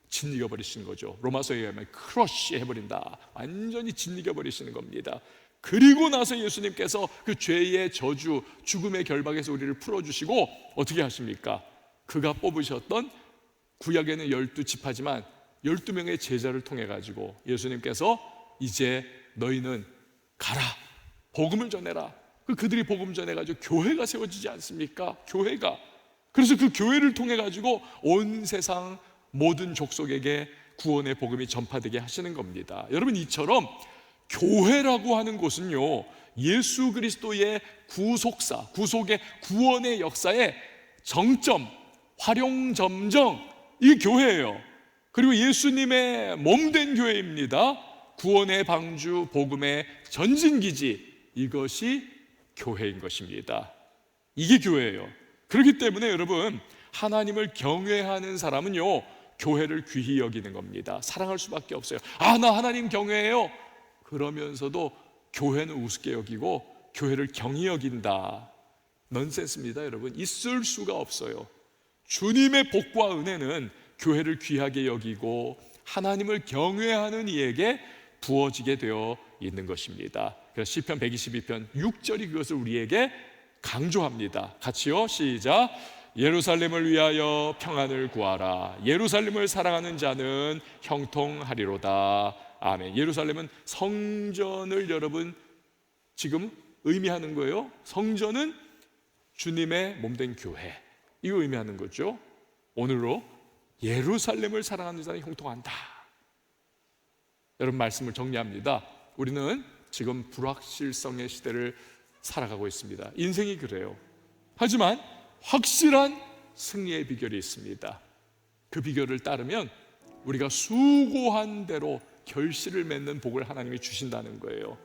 짓이겨 버리신 거죠. 로마서에 의하면 크러쉬 해버린다, 완전히 짓이겨 버리시는 겁니다. 그리고 나서 예수님께서 그 죄의 저주, 죽음의 결박에서 우리를 풀어주시고 어떻게 하십니까? 그가 뽑으셨던, 구약에는 12지파지만 12명의 제자를 통해 가지고 예수님께서 이제 너희는 가라, 복음을 전해라. 그들이 복음 전해가지고 교회가 세워지지 않습니까? 교회가. 그래서 그 교회를 통해 가지고 온 세상 모든 족속에게 구원의 복음이 전파되게 하시는 겁니다. 여러분, 이처럼 교회라고 하는 곳은요, 예수 그리스도의 구속사, 구속의 구원의 역사의 정점, 활용점정, 이 교회예요. 그리고 예수님의 몸된 교회입니다. 구원의 방주, 복음의 전진기지, 이것이 교회인 것입니다. 이게 교회예요. 그렇기 때문에 여러분, 하나님을 경외하는 사람은요, 교회를 귀히 여기는 겁니다. 사랑할 수밖에 없어요. 나 하나님 경외해요. 그러면서도 교회는 우습게 여기고 교회를 경히 여긴다. 넌센스입니다, 여러분. 있을 수가 없어요. 주님의 복과 은혜는 교회를 귀하게 여기고 하나님을 경외하는 이에게 부어지게 되어 있는 것입니다. 그래서 시편 122편 6절이 그것을 우리에게 강조합니다. 같이요, 시작. 예루살렘을 위하여 평안을 구하라. 예루살렘을 사랑하는 자는 형통하리로다. 아멘. 예루살렘은 성전을 여러분 지금 의미하는 거예요. 성전은 주님의 몸된 교회, 이거 의미하는 거죠. 오늘로 예루살렘을 사랑하는 자는 형통한다. 여러분, 말씀을 정리합니다. 우리는 지금 불확실성의 시대를 살아가고 있습니다. 인생이 그래요. 하지만 확실한 승리의 비결이 있습니다. 그 비결을 따르면 우리가 수고한 대로 결실을 맺는 복을 하나님이 주신다는 거예요.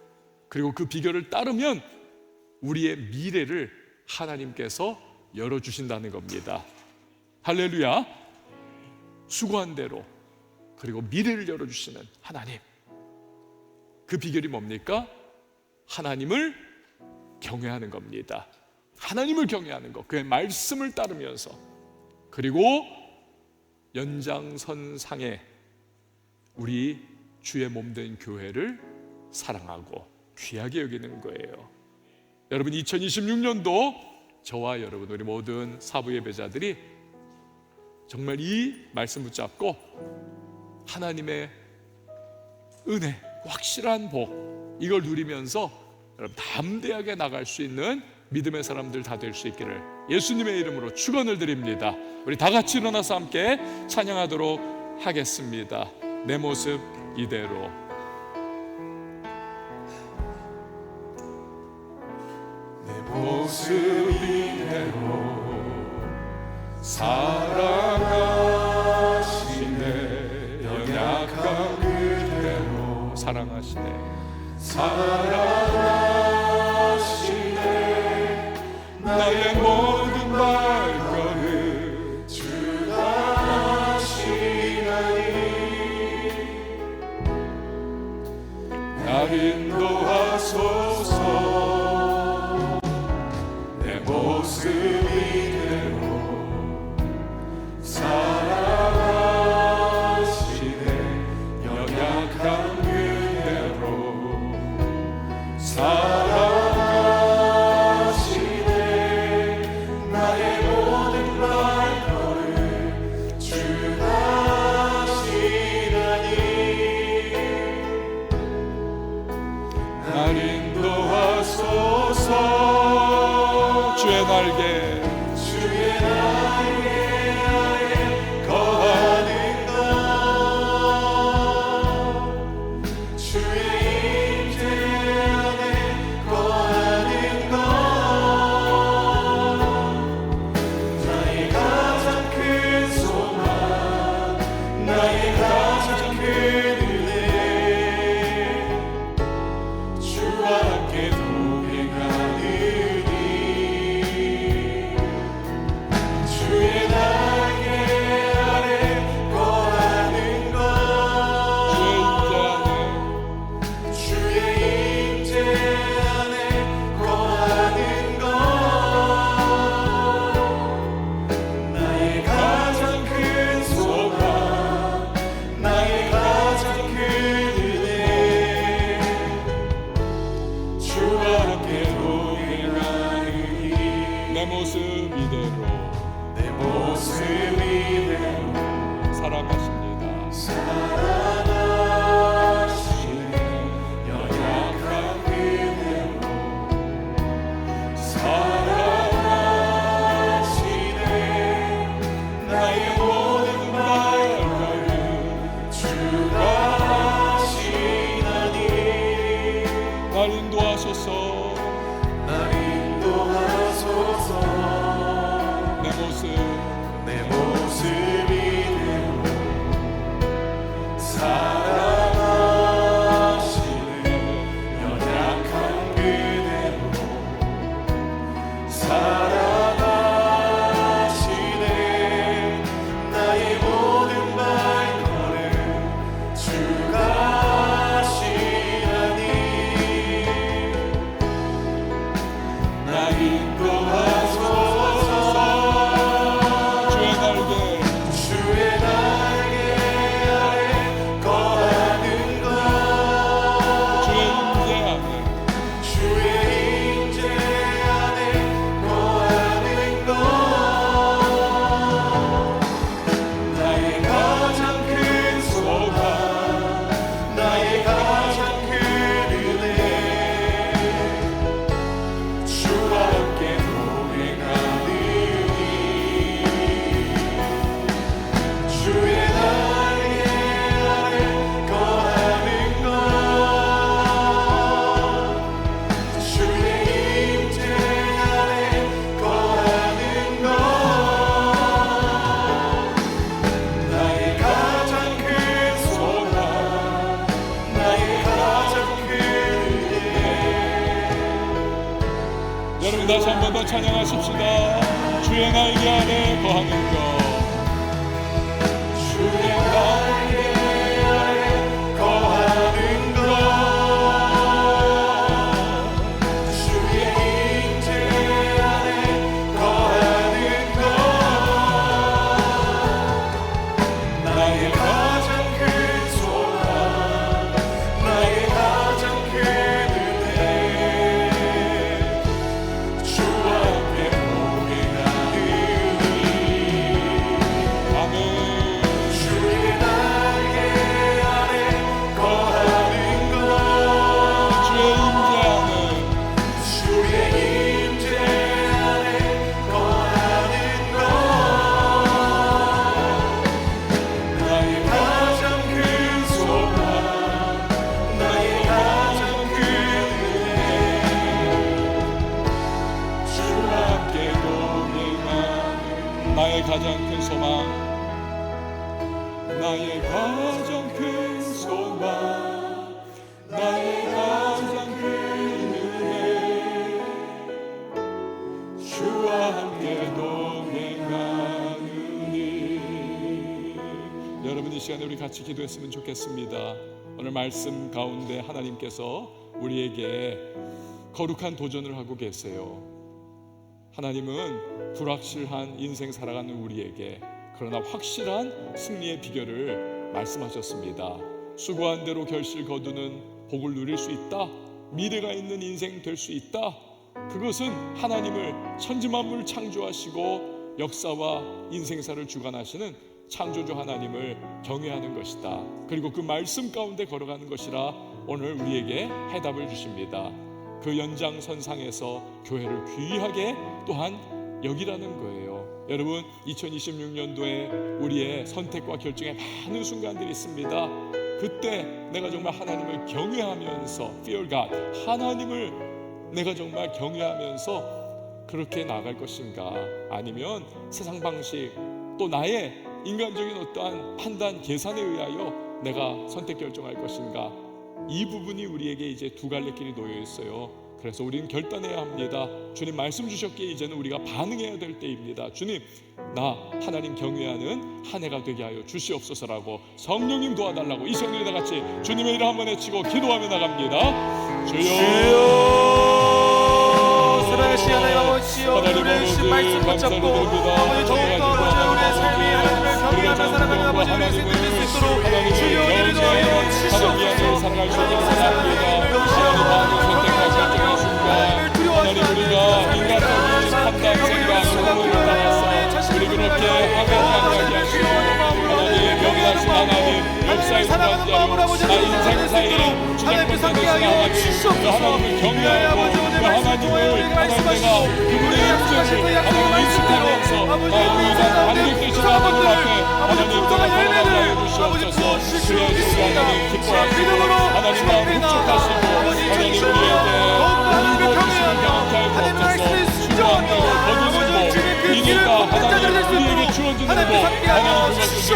그리고 그 비결을 따르면 우리의 미래를 하나님께서 열어주신다는 겁니다. 할렐루야. 수고한 대로, 그리고 미래를 열어주시는 하나님. 그 비결이 뭡니까? 하나님을 경외하는 겁니다. 하나님을 경외하는 것, 그의 말씀을 따르면서, 그리고 연장선상에 우리 주의 몸된 교회를 사랑하고 귀하게 여기는 거예요. 여러분, 2026년도 저와 여러분, 우리 모든 사부 예배자들이 정말 이 말씀 붙잡고 하나님의 은혜, 확실한 복, 이걸 누리면서 여러분 담대하게 나갈 수 있는 믿음의 사람들 다 될 수 있기를 예수님의 이름으로 축원을 드립니다. 우리 다 같이 일어나서 함께 찬양하도록 하겠습니다. 내 모습 이대로. 내 모습 이대로 사랑하시네. 연약한 그대로 사랑하시네. 사랑하시네. 나의 모든 발걸음 주가 하시나니 날 인도하소서. 내 모습 이대로 사랑하시네. 연약한 그대로 사랑하시네. 나의 모든 발걸음 주가 하시나니 날 인도하소서. 주의 날개 여러분 다시 한 번 더 찬양하십시다. 주의 날개 아래 거하는 것, 주의 날개 아래 거하는 것, 주의 임재 아래 거하는 것, 나의 가장 큰 소망, 나의 가장 큰 은혜, 주와 함께 동행하느니. 아멘. 주의 날개 아래 거하는 것, 주의 임재 안에, 주의 임재 안에 거하는 것, 나의 가장 큰 소망, 나의 가장 큰 은혜, 주와 함께 동행하는. 나의 가장 큰 소망, 나의 가장 큰 소망, 나의 가장 큰 은혜, 주와 함께 동행하느니. 여러분, 이 시간에 우리 같이 기도했으면 좋겠습니다. 오늘 말씀 가운데 하나님께서 우리에게 거룩한 도전을 하고 계세요. 하나님은 불확실한 인생 살아가는 우리에게 그러나 확실한 승리의 비결을 말씀하셨습니다. 수고한 대로 결실 거두는 복을 누릴 수 있다. 미래가 있는 인생 될 수 있다. 그것은 하나님을 천지만물 창조하시고 역사와 인생사를 주관하시는 창조주 하나님을 경외하는 것이다. 그리고 그 말씀 가운데 걸어가는 것이라 오늘 우리에게 해답을 주십니다. 그 연장선상에서 교회를 귀하게 또한 여기라는 거예요. 여러분, 2026년도에 우리의 선택과 결정에 많은 순간들이 있습니다. 그때 내가 정말 하나님을 경외하면서 Fear God, 하나님을 내가 정말 경외하면서 그렇게 나아갈 것인가, 아니면 세상 방식 또 나의 인간적인 어떠한 판단, 계산에 의하여 내가 선택 결정할 것인가, 이 부분이 우리에게 이제 두 갈래 길이 놓여 있어요. 그래서 우리는 결단해야 합니다. 주님 말씀 주셨기에 이제는 우리가 반응해야 될 때입니다. 주님, 나 하나님 경외하는 한 해가 되게 하여 주시옵소서라고, 성령님 도와달라고 이 시간에 다 같이 주님의 이름 한번 외치고 기도하며 나갑니다. 주여, 사랑하시는 하나님 아버지여, 우리의 신 말씀 붙잡고 아버지 더욱더 아버지 우리의 삶이 하나님을 경외하며 살아가는 아버지 우리의 인생 될 수 있도록 주여 은혜를 더하여 주시옵소서. 살아갈 수 있는 사람입니다. 하나님 우리가 인간적인 판단, 생각, 의무를 따라서 우리 그렇게 하나님 하시고 하나님 명하신 하나님 역사의 주관자로 나 인생사에 주장권에 대신 하나님을 경외하고 그 하나님을 하나님 내가 그분의 임재를 하나님 인식하면서 나의 위대한 반격 되신 하나님 앞에 하나님 내가 걸어가게 해주시옵소서. 그의 주가 하나님 기뻐하시고 하나님 마음 흡족하시고 하나님 우리에게 하나님 말씀에 순종하며 아버지 주님의 그 기회를 복받자들 될 수 있도록 하나님 함께하여 주시옵소서.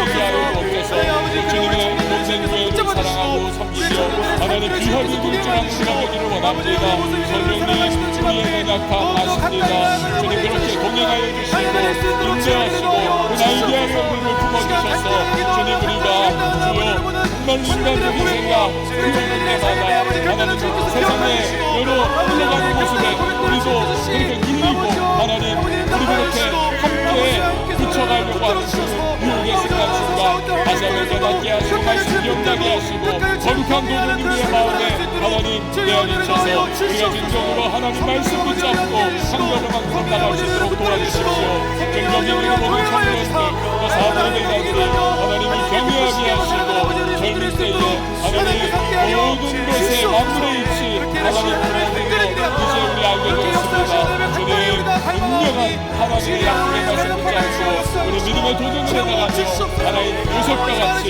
주님의 동생 교회를 사랑하고 섬기며 하나님 귀하게 굴절하는 우리가 되기를 원합니다. 성령님 우리의 연약함하십니다. 주님 그렇게 동행하여 주시고 인도하시고 그 날개의 우리를 품어주셔서 주님 우리가 주여 정말 인간적인 생각 그런 때마다 하나님 세상에 여러 흘러가는 모습에 우리도 그렇게 눌리고 하나님 우리 그렇게 함께 붙여가려고 하는 그 유혹의 순간순간 다시 한번 깨닫게 하시고 말씀 기억나게 하시고 거룩한 도전 우리의 마음에 하나님 내어주셔서 우리가 진정으로 하나님 말씀 붙잡고 한 걸음만큼 나갈 수 있도록 도와주십시오. 정령이 우리 모든 청년들 또 사업의 대가들이 하나님을 경외하게 하시고 젊을 때에 하나님 모든 것에 만물의 이치 하나님 부르는 것 이제 우리 알게 되었습니다. 주님 분명한 하나님의 약속의 말씀 붙잡고 우리 믿음의 도전을 해나가며 하나님 요셉과 같이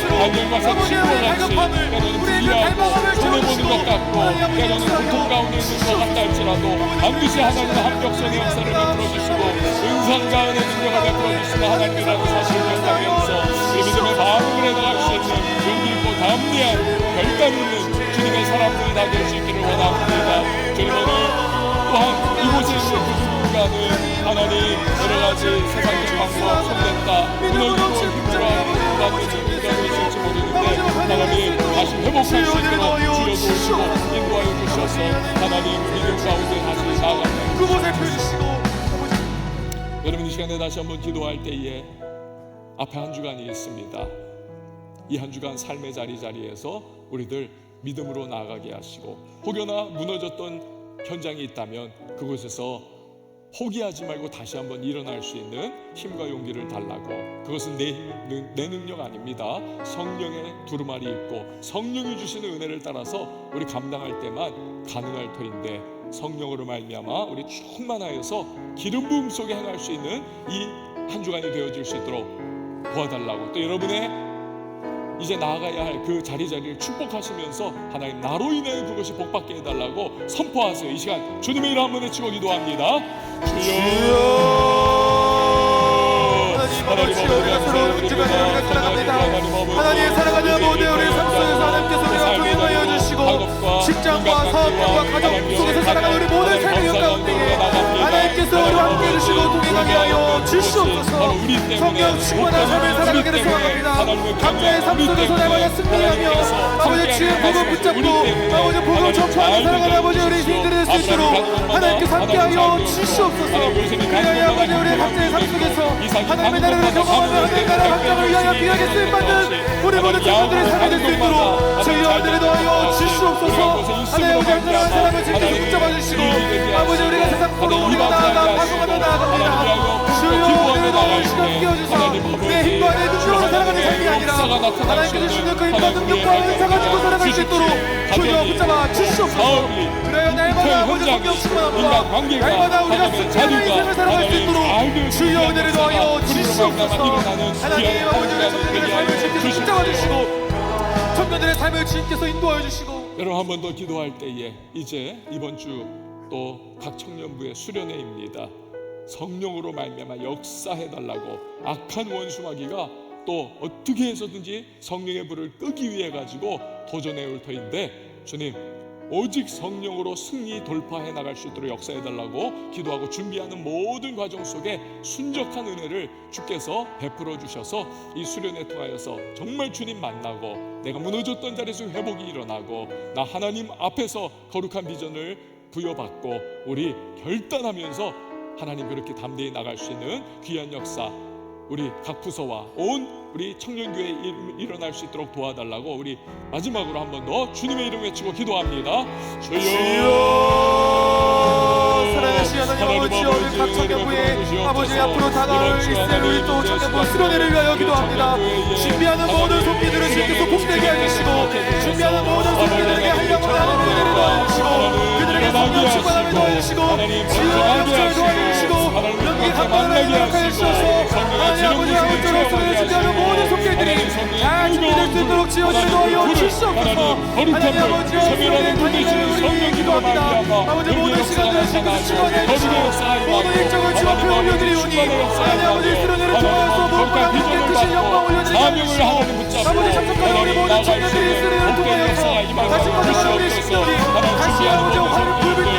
또 안녕과 사친과 같이 때로는 불리하고 손해보는 것 같고 때로는 고통 가운데 있는 것 같다 할지라도 반드시 하나님의 합격선의 역사를 베풀어주시고 은상과 은혜 능력을 베풀어주시는 하나님이라는 사실을 기억하면서 우리 믿음의 마음을 해나갈 수 있는 용기 있고 담대한 결단 있는 주님의 사람들이 다 될 수 있기를 원합니다. 주님 오늘 또한 하는 하나님, 여러 가지 세상의 방법 손댔다 무너지고 힘들어하고 받는 인간이 있을지 모르는데 하나님 다시 회복할 수 있도록 주여 도우시고 인도하여 주셔서 하나님 믿음 가운데 다시 나아가는 그곳에 펴주시고 여러분 이 시간에 다시 한번 기도할 때에 앞에 한 주간이 있습니다. 이 한 주간 삶의 자리자리에서 우리들 믿음으로 나아가게 하시고 혹여나 무너졌던 현장이 있다면 그곳에서 포기하지 말고 다시 한번 일어날 수 있는 힘과 용기를 달라고. 그것은 내 능력 아닙니다. 성령의 두루마리 있고 성령이 주시는 은혜를 따라서 우리 감당할 때만 가능할 터인데 성령으로 말미암아 우리 충만하여서 기름 부음 속에 행할 수 있는 이 한 주간이 되어질 수 있도록 도와달라고. 또 여러분의 이제 나아가야 할 그 자리자리를 축복하시면서 하나님 나로 인해 그것이 복받게 해달라고 선포하세요. 이 시간 주님의 이름 한번 외치고 기도합니다. 주여 하나님 아버지 우리가 새로운 주간에 우리가 살아갑니다. 하나님의 사랑하는 모든 우리 삶 속에서 하나님께서 우리가 동행하여 주시고 직장과 사업과 가정 속에서 살아가는 우리 모든 삶의 가운데 하나님께서 우리와 함께 해주시고 동행하게 하여 주시옵소서. 성령 충만한 삶을 살아가기를 소망합니다. 각자의 삶 속에서 날마다 승리하며 아버지 주의 복을 붙잡고 아버지 복을 전파하며 살아가는 아버지 우리 인생들이 될 수 있도록 하나님께서 함께하여 주시옵소서. 그래야 아버지 우리 각자의 삶 속에서 하나님의 나라를 경험하며 하나님의 나라 확장을 위하여 귀하게 쓰임받는 우리 모든 자녀들의 삶이 될 수 있도록 주여 은혜를 더하여 주시옵소서. 하나님 우리 한사람한 사람을 지켜서 붙잡아 주시고 아버지 우리가 세상 속으로 우리가 나아가 방송하며 나아갑니다. 주여 은혜를 더하여 시간 끼워주소. 내 힘과 내 능력으로 살아가는 삶이 아니라 하나님께서 주시는 그 힘과 능력과 은사 가지고 살아갈 수 있도록 주여 붙잡아 주시옵소서. 그래야 날마다 아버지 성령 충만함과 날마다 우리가 승리하는 인생을 살아갈 수 있도록 주여 은혜를 더하여 주시옵소서. 하나님 아버지 우리 청년들의 삶을 주님께서 붙잡아 주시고 청년들의 삶을 주님께서 인도하여 주시고 여러분 한 번 더 기도할 때에 이제 이번 주 또 각 청년부의 수련회입니다. 성령으로 말미암아 역사해달라고. 악한 원수 마귀가 또 어떻게 해서든지 성령의 불을 끄기 위해 가지고 도전해 올 터인데 주님 오직 성령으로 승리 돌파해 나갈 수 있도록 역사해달라고 기도하고 준비하는 모든 과정 속에 순적한 은혜를 주께서 베풀어 주셔서 이 수련회 통하여서 정말 주님 만나고 내가 무너졌던 자리에서 회복이 일어나고 나 하나님 앞에서 거룩한 비전을 부여받고 우리 결단하면서 하나님 그렇게 담대히 나갈 수 있는 귀한 역사 우리 각 부서와 온 우리 청년교회에 일어날 수 있도록 도와달라고 우리 마지막으로 한 번 더 주님의 이름 외치고 기도합니다. 주여 사랑하신 하나님 아버지 우리 각 청년부에 아버지 앞으로 다가올 이스라엘 우리 또 청년부 수련회를 위하여 기도합니다. 준비하는 모든 손길들을 주께서 복되게 해주시고 준비하는 모든 손길들에게 한량을 하는 은혜를 도와주시고 그들에게 성령 충만함을 도와주시고 주여 역사를 도와주시고 연기 강만을 허락하여 주셔서 하나님 아버지 아버지로 수련회 준비하는 모든 손길들이 잘 준비될 수 있도록 지어주는 도와여 주시옵소서. 하나님 아버지 수련회 다니는 우리 기도합니다. 아버지 모든 시간들을 주께서 주관해 주시고 모든 일정을 주 앞에 올려드리오니 하나님 아버지 수련회를 통하여서 무엇보다 함께 크신 영광 올려드리게 하시고 아버지 참석하는 우리 모든 청년들이 수련회를 통하여서 다시 가져가는 우리 식구들이 다시 아버지 화를 불붙는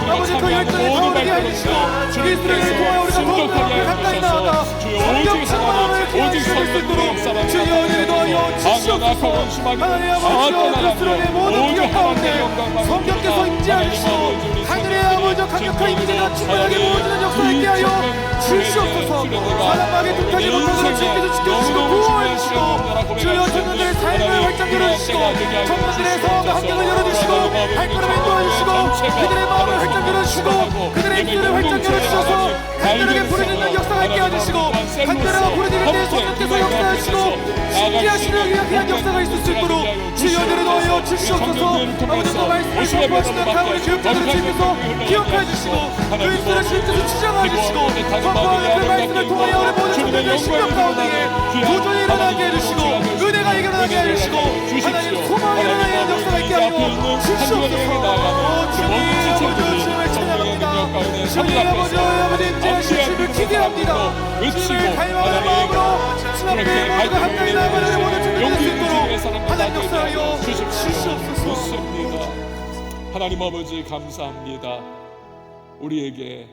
아버지 그 열정에 타오르게 해주시고 이 수련회를 통하여 우리가 더욱더 가까이 나아가 성령 충만함을 기하실 수 있도록 주여 은혜를 더하여 주시옵소서. 하나님 아버지여 그 수련회 모든 기억 가운데 성령께서 임재하시고 하늘의 아버지 강력한 임재가 충만하게 부어지는 역사 있게 하여 주시옵소서. 사람에게 뜻하지 못하도록 주님께서 지켜주시고 보호해주시고 주여 청년들의 삶을 활짝 열어주시고 청년들의 사업과 환경을 열어주시고 발걸음을 인도해주시고 그들의 마음을 활짝 열어주시고 그들의 입술을 활짝 열어주셔서 간절하게 부르짖는 역사가 있게 해주시고 간절하게 부르짖을 때 성령께서 역사하시고 신기하시는 귀한 역사가 있을 수 있도록 주여 은혜를 더하여 주시옵소서. 아버지 그 말씀을 선포하시는 다음에 교육자들을 주님께서 기억해 주시고 그 입술을 주님께서 치장해 주시고 선포하는 그 말씀을 통하여 우리 모든 청년들의 신명 가운데 도전이 일어나게 해주시고 은혜가 일어나게 해주시고 하나님 소망이 일어나는 역사가 있게 하여 주시옵소서. 주님 아버지 주님을 찬양합니다. 주님 아버지 인재하신 주님을 기대합니다. 주님을 갈망하는 마음으로 주 앞에 모두가 한가히 나아가는 모든 청년들이 될 수 있도록 하나님 역사하여 주시옵소서. 하나님 아버지 감사합니다. 우리에게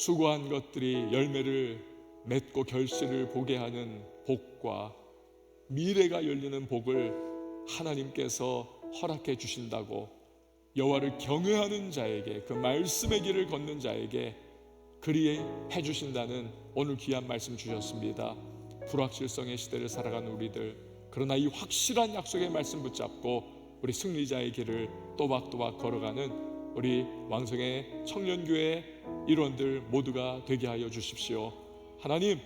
수고한 것들이 열매를 맺고 결실을 보게 하는 복과 미래가 열리는 복을 하나님께서 허락해 주신다고, 여호와를 경외하는 자에게, 그 말씀의 길을 걷는 자에게 그리 해 주신다는 오늘 귀한 말씀 주셨습니다. 불확실성의 시대를 살아가는 우리들, 그러나 이 확실한 약속의 말씀 붙잡고 우리 승리자의 길을 또박또박 걸어가는 우리 왕성의 청년교회 일원들 모두가 되게 하여 주십시오. 하나님,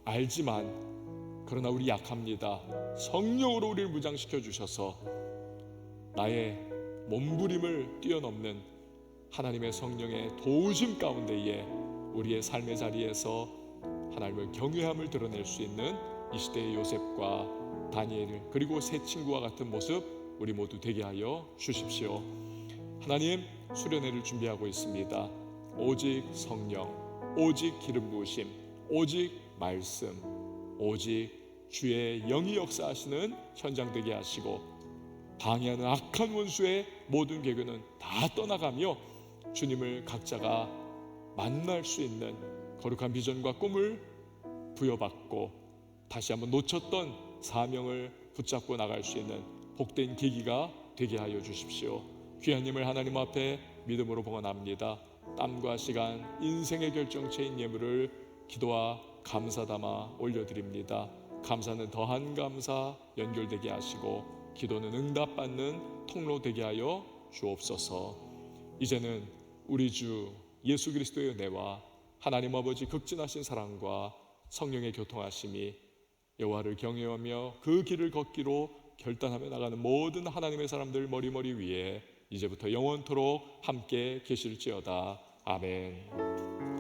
알지만 그러나 우리 약합니다. 성령으로 우리를 무장시켜 주셔서 나의 몸부림을 뛰어넘는 하나님의 성령의 도우심 가운데에 우리의 삶의 자리에서 하나님을 경외함을 드러낼 수 있는 이 시대의 요셉과 다니엘, 그리고 세 친구와 같은 모습 우리 모두 되게 하여 주십시오. 하나님, 수련회를 준비하고 있습니다. 오직 성령, 오직 기름 부으심, 오직 말씀, 오직 주의 영이 역사하시는 현장 되게 하시고, 방해하는 악한 원수의 모든 계획은 다 떠나가며 주님을 각자가 만날 수 있는 거룩한 비전과 꿈을 부여받고 다시 한번 놓쳤던 사명을 붙잡고 나갈 수 있는 복된 계기가 되게 하여 주십시오. 귀한 힘을 하나님 앞에 믿음으로 봉헌합니다. 땀과 시간, 인생의 결정체인 예물을 기도와 감사 담아 올려드립니다. 감사는 더한 감사 연결되게 하시고, 기도는 응답받는 통로 되게 하여 주옵소서. 이제는 우리 주 예수 그리스도의 은혜와 하나님 아버지 극진하신 사랑과 성령의 교통하심이 여호와를 경외하며 그 길을 걷기로 결단하며 나가는 모든 하나님의 사람들 머리머리 위에 이제부터 영원토록 함께 계실지어다. 아멘.